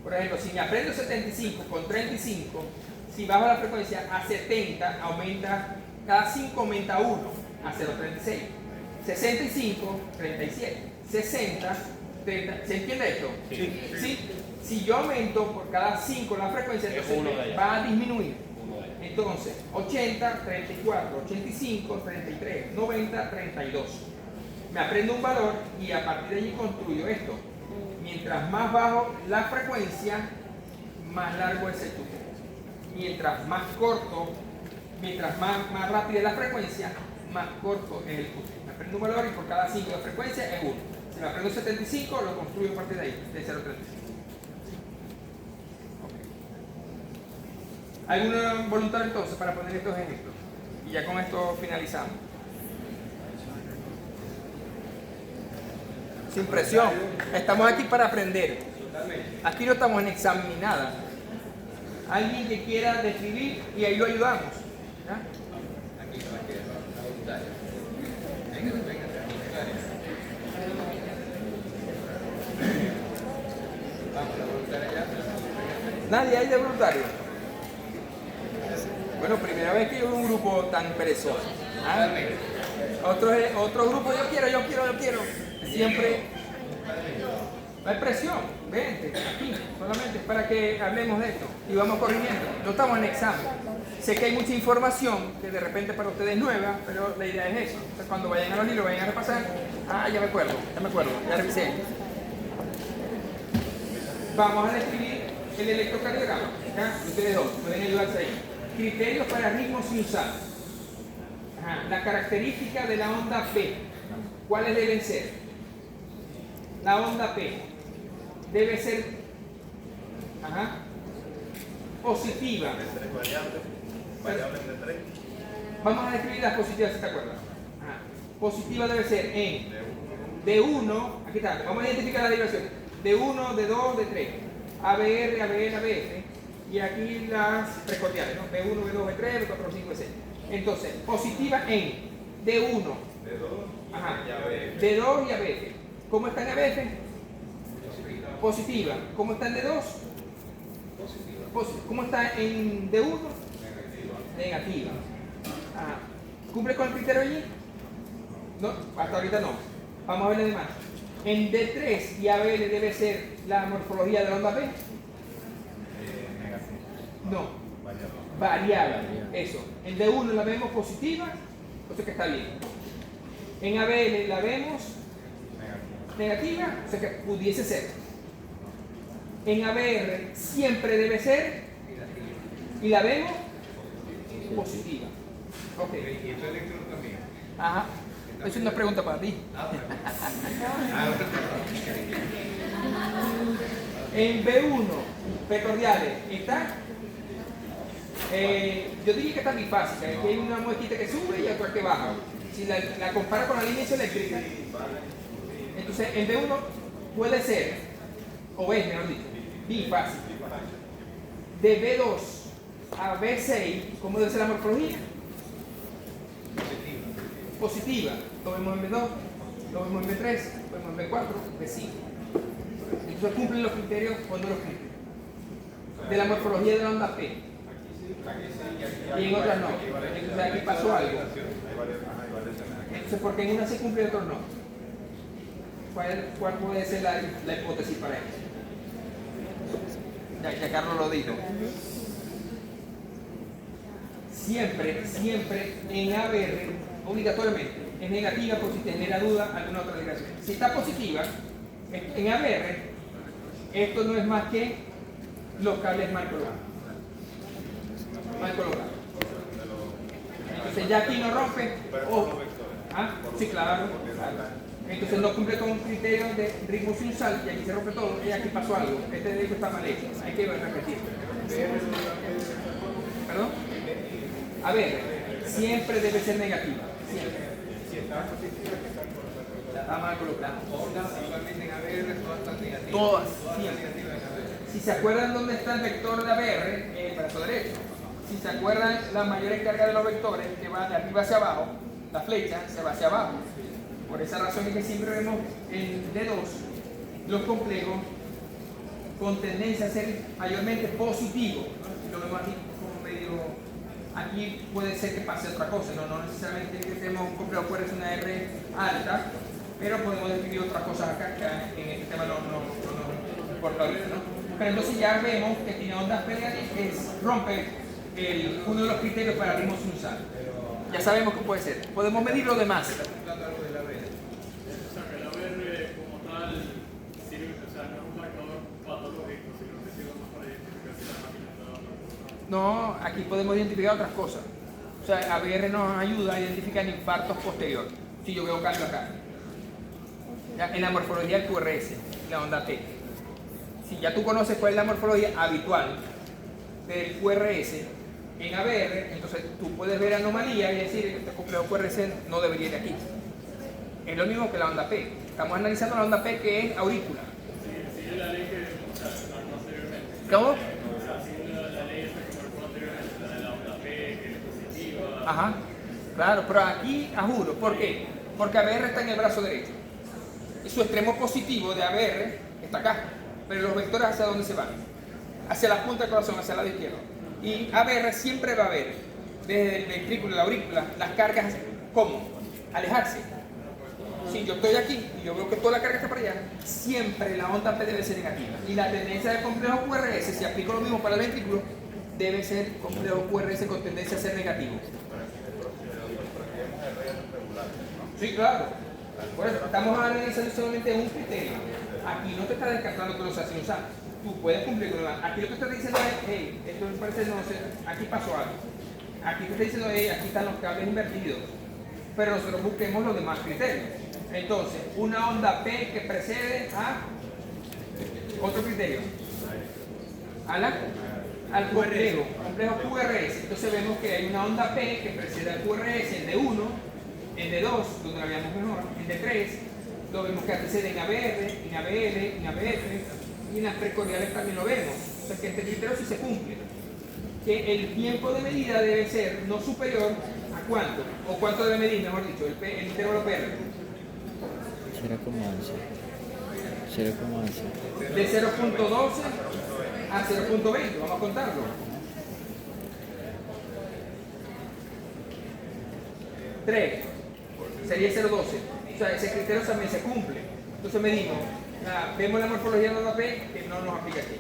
Por ejemplo, si me aprendo 75 con 35, si bajo la frecuencia a 70, aumenta, cada 5 aumenta 1 a 0,36. 65, 37. 60, 30. ¿Se entiende esto? Sí. Si yo aumento por cada 5 la frecuencia, entonces va a disminuir. Entonces, 80, 34, 85, 33, 90, 32. Me aprendo un valor y a partir de allí construyo esto. Mientras más bajo la frecuencia, más largo es el QT. Mientras más corto, mientras más rápida es la frecuencia, más corto es el QT. Me aprendo un valor y por cada 5 de frecuencia es 1. Si me aprendo 75, lo construyo a partir de ahí, de 0,35. ¿Algún voluntario entonces para poner estos ejemplos? Y ya con esto finalizamos. Sin presión. Estamos aquí para aprender. Aquí no estamos en examen ni nada. Alguien que quiera describir y ahí lo ayudamos. ¿Ya? Aquí no hay que voluntario. Venga, vamos, la voluntaria ya. Nadie hay de voluntario. Bueno, primera vez que yo veo un grupo tan perezoso. ¿Ah? Otro grupo, yo quiero. Siempre. No hay presión, vente, aquí, solamente para que hablemos de esto y vamos corrigiendo. No estamos en examen. Sé que hay mucha información que de repente para ustedes es nueva, pero la idea es eso. Entonces, cuando vayan a los libros, vayan a repasar. Ya me acuerdo, ya revisé. Vamos a describir el electrocardiograma. ¿Ya? Ustedes dos pueden ayudarse ahí. Criterios para ritmos sinusados. La característica de la onda P. ¿Cuáles deben ser? La onda P debe ser positiva. Variables de 3. Vamos a describir las positivas, si te acuerdas. Positiva debe ser en D1, aquí está, vamos a identificar las derivaciones. D1, D2, D3. ABR, ABL, ABF. Y aquí las precordiales, ¿no? B1, B2, B3, B4, B5, B6. Entonces, positiva en D1, D2 y ABF. ¿Cómo está en ABF? Positiva. ¿Cómo está en D2? Positiva. ¿Cómo está en D1? Negativa. ¿Cumple con el criterio allí? No, hasta ahorita no. Vamos a ver además. En D3 y ABL debe ser la morfología de la onda P. No. variable. Eso. En D1 la vemos positiva, o sea que está bien. En ABL la vemos negativa, o sea que pudiese ser. En ABR siempre debe ser y la vemos positiva. Ok. Y esto electrón también. Ajá. Es una pregunta para ti. En B1, P cordiales, ¿está? Yo diría que está bifásica, que hay una muesquita que sube y otra que baja. Si la compara con la línea eléctrica, entonces en B1 puede ser, o es mejor dicho, bifásica. De B2 a B6, ¿cómo debe ser la morfología? Positiva. Lo vemos en B2, lo vemos en B3, lo vemos en B4, B5. Entonces cumplen los criterios o no los cumplen. De la morfología de la onda P. Y en otras no. Entonces aquí pasó algo. Entonces, ¿por qué en una se cumple y en otras no? ¿Cuál puede ser la hipótesis para eso? Ya Carlos lo dijo. Siempre en ABR, obligatoriamente, es negativa por si te genera duda alguna otra declaración. Si está positiva, en ABR, esto no es más que los cables mal colocados. Mal colocados. Entonces ya aquí no rompe. ¿Ah? Sí, claro. Entonces no cumple con un criterio de ritmo sinusal y aquí se rompe todo y aquí pasó algo. Este derecho está mal hecho. Hay que repetir. ¿Perdón? A ver, siempre debe ser negativa. Siempre. Si está positiva, que está por Está mal colocada. ondas, igualmente en ABR, todas están negativas. Todas. Todas Siempre. negativas en ABR. Si se acuerdan dónde está el vector de ABR, el brazo derecho. Si se acuerdan las mayores cargas de los vectores que van de arriba hacia abajo, la flecha se va hacia abajo. Por esa razón es que siempre vemos en D2 los complejos con tendencia a ser mayormente positivos. Lo vemos aquí como medio. Aquí puede ser que pase otra cosa, no necesariamente que tenemos un complejo QR es una R alta, pero podemos describir otras cosas acá que en este tema no nos importa ahorita, ¿no? Pero entonces ya vemos que tiene ondas periódicas, rompe uno de los criterios para ritmo sinusal. Ya sabemos que puede ser. Podemos medir lo demás. O sea, que el ABR como tal sirve, o sea, no es un marcador patológico, sino que sirve más para identificar si la máquina está dando. No, aquí podemos identificar otras cosas. O sea, ABR nos ayuda a identificar infartos posteriores. Si yo veo cambio acá. Ya, en la morfología del QRS, la onda T. Si ya tú conoces cuál es la morfología habitual del QRS en ABR, entonces tú puedes ver anomalías y decir que este complejo QRS no debería ir aquí. Es lo mismo que la onda P. Estamos analizando la onda P que es aurícula. Sigue la ley que marcó anteriormente. ¿Cómo? O sea, sigue la ley esta que marcó anteriormente, la de la onda P, que es positiva. Ajá. Claro, pero aquí, a juro, ¿por qué? Porque ABR está en el brazo derecho. Y su extremo positivo de ABR está acá. Pero los vectores hacia dónde se van? Hacia la punta del corazón, hacia el lado izquierdo. Y ABR siempre va a ver, desde el ventrículo, la aurícula, las cargas, ¿cómo? Alejarse. Si yo estoy aquí y yo veo que toda la carga está para allá, siempre la onda P debe ser negativa. Y la tendencia del complejo QRS, si aplico lo mismo para el ventrículo, debe ser complejo QRS con tendencia a ser negativo. Sí, claro. Por eso, estamos analizando solamente un criterio. Aquí no te está descartando que lo seas sinusal. Tú puedes cumplir con la. Aquí lo que te está diciendo es, hey, esto me parece no sé, aquí pasó algo. Aquí te está diciendo, hey, aquí están los cables invertidos. Pero nosotros busquemos los demás criterios. Entonces, una onda P que precede a otro criterio. Al complejo QRS. Entonces vemos que hay una onda P que precede al QRS en D1, en D2, donde la veamos mejor, en D3, lo vemos que antecede en ABR, en ABL, en ABF, y en las precordiales también lo vemos. O sea que este criterio sí se cumple. Que el tiempo de medida debe ser no superior a cuánto, o cuánto debe medir, mejor dicho, el intervalo PR. 0,11. De 0.12 a 0.20, vamos a contarlo. Tres, sería 0.12. O sea, ese criterio también se cumple. Entonces medimos, vemos la morfología de la onda P, que no nos aplica aquí.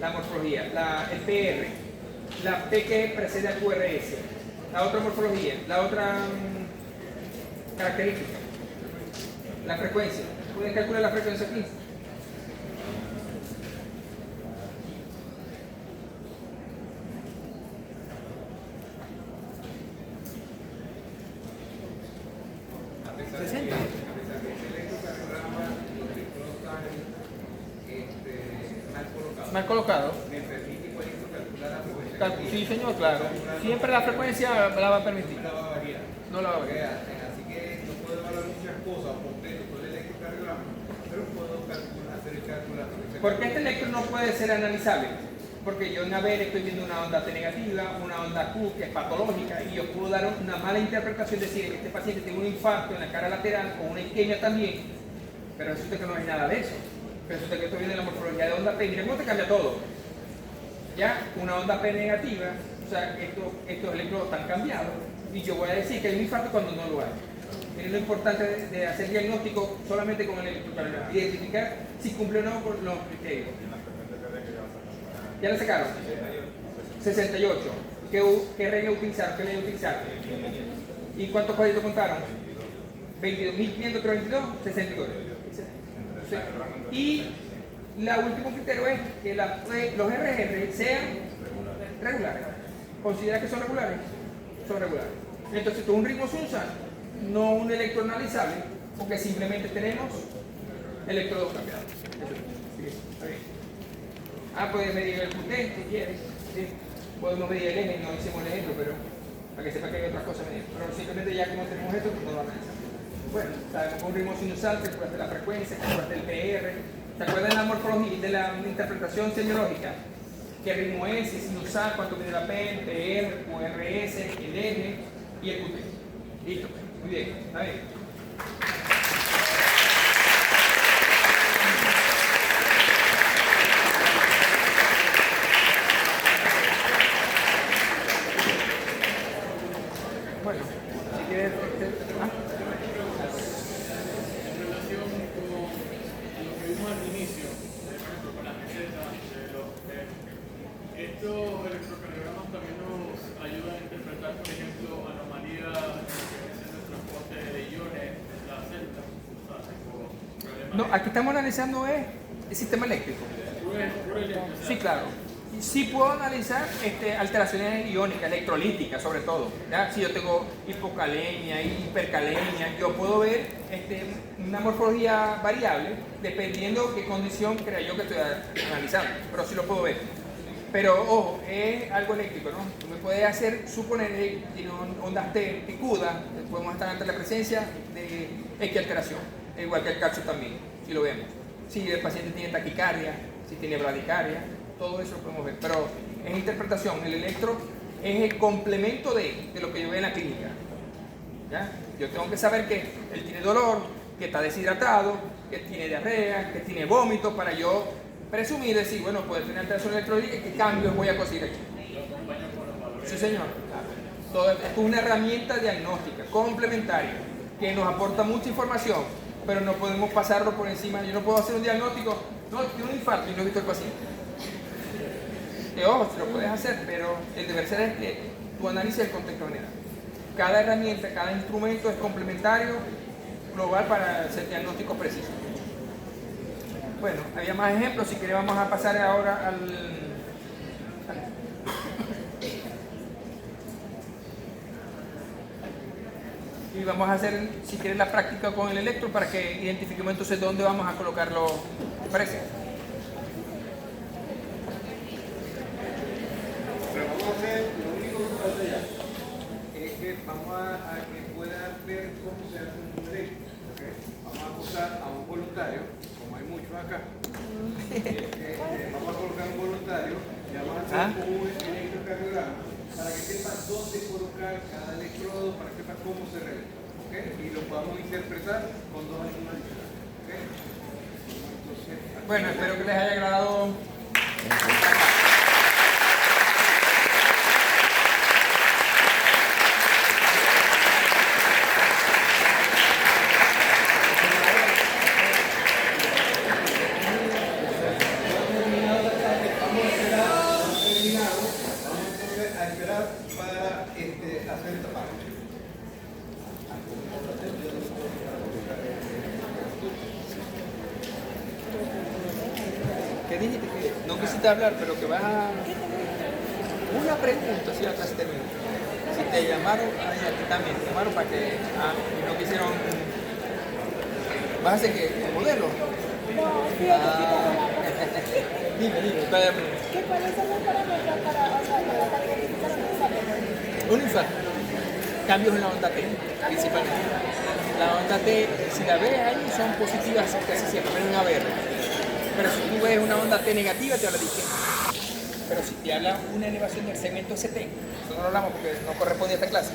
La morfología, el PR, la P que precede al QRS, la otra morfología, la otra característica, la frecuencia. ¿Pueden calcular la frecuencia aquí? A pesar de que ese electrocardiograma, los electrodos están mal colocados, Mal colocado. me permite igual calcular la frecuencia. Sí, señor, claro. Siempre la frecuencia la va a permitir. No la va a variar. No la va a Porque, variar. así que no puedo evaluar muchas cosas completo con el electrocardiograma, pero puedo hacer el cálculo de la frecuencia. ¿Por qué este electro no puede ser analizable? Porque yo en ABL estoy viendo una onda T negativa, una onda Q que es patológica y yo puedo dar una mala interpretación, decir que este paciente tiene un infarto en la cara lateral o una isquemia también, pero resulta que no hay nada de eso. Resulta que esto viene de la morfología de onda P. Miren cómo te cambia todo. Ya, una onda P negativa, o sea, estos electrodos están cambiados y yo voy a decir que hay un infarto cuando no lo hay. Miren lo importante de hacer diagnóstico solamente con el electrocardiograma, identificar si cumple o no con los criterios. ¿Ya la sacaron? 68. ¿Qué regla utilizaron? ¿Qué ley utilizaron? ¿Y cuántos cuadritos contaron? 22.532, 62. Sí. Y el último criterio es que los RR sean regulares. ¿Considera que son regulares? Son regulares. Entonces, esto es un ritmo Sunsan, no un electroanalizable, porque simplemente tenemos electrodos cambiados. Sí, está bien. Puedes medir el QT si quieres. Sí. Podemos medir el eje, no hicimos el ejemplo, pero para que sepa que hay otras cosas medir. Pero simplemente ya como tenemos esto, pues no lo analizamos. Bueno, sabemos que un ritmo sinusal, calculaste la frecuencia, calculaste el PR. ¿Se acuerdan de la morfología, de la interpretación semiológica? ¿Qué ritmo es? Si es sinusal, cuánto mide la P, el PR, QRS, el eje y el QT. Listo, muy bien, está bien. Bueno, si quieres... En relación con lo que vimos al inicio, por ejemplo, con las mesetas, estos electrocardiogramas también nos ayudan a interpretar, por ejemplo, anomalías en lo que es el transporte de iones en la celda, ¿sabes? O problemas. No, aquí estamos analizando el sistema eléctrico. Sí, claro. Sí puedo analizar alteraciones iónicas, electrolíticas sobre todo. ¿Ya? Si yo tengo hipocalemia, hipercalemia, yo puedo ver una morfología variable dependiendo qué condición crea yo que estoy analizando, pero sí lo puedo ver. Pero ojo, es algo eléctrico, ¿no? Tú me puedes hacer suponer que tiene ondas T picudas, podemos estar ante la presencia de X alteración, igual que el calcio también, si lo vemos. Si el paciente tiene taquicardia, si tiene bradicardia, todo eso lo podemos ver, pero es interpretación. El electro es el complemento de lo que yo veo en la clínica. ¿Ya? Yo tengo que saber que él tiene dolor, que está deshidratado, que tiene diarrea, que tiene vómito, para yo presumir, decir, bueno, puede tener alteración electrolítica, ¿qué cambios voy a conseguir aquí? Sí, señor. Todo esto es una herramienta diagnóstica, complementaria, que nos aporta mucha información, pero no podemos pasarlo por encima. Yo no puedo hacer un diagnóstico, no, tiene un infarto y no he visto el paciente. Ojo, si lo puedes hacer, pero el deber ser es que tú analices el contexto general. Cada herramienta, cada instrumento es complementario, global, para hacer diagnósticos precisos. Bueno, había más ejemplos, si quieres vamos a pasar ahora y vamos a hacer, si quieres, la práctica con el electro para que identifiquemos entonces dónde vamos a colocarlo. ¿Te parece? Pero vamos a hacer, lo único que pasa ya es que vamos a que puedan ver cómo se hace un electro. ¿Okay? Vamos a acusar a un voluntario, como hay muchos acá. Vamos a colocar un voluntario y vamos a hacer un electrocardiograma para que sepa dónde colocar cada electrodo, para que sepa cómo se realiza. ¿Okay? Y lo podamos interpretar con dos animales. ¿Okay? Entonces, Bueno, espero que les haya agradado. que dijiste que no quisiste hablar, pero que vas a... Una pregunta, si acá se termina. Si te llamaron, ay, a ti también, te llamaron para que no quisieron... ¿Vas a hacer qué? ¿Modelo? Dime, vaya. ¿Qué cuáles son los parámetros para identificar un infarto? Un infarto. Cambios en la onda T, principalmente. La onda T, si la ves ahí, son positivas casi siempre, pero en ABR. Pero si tú ves una onda T negativa, te habla de izquierda. Pero si te habla una elevación del segmento ST, eso no lo hablamos porque no corresponde a esta clase.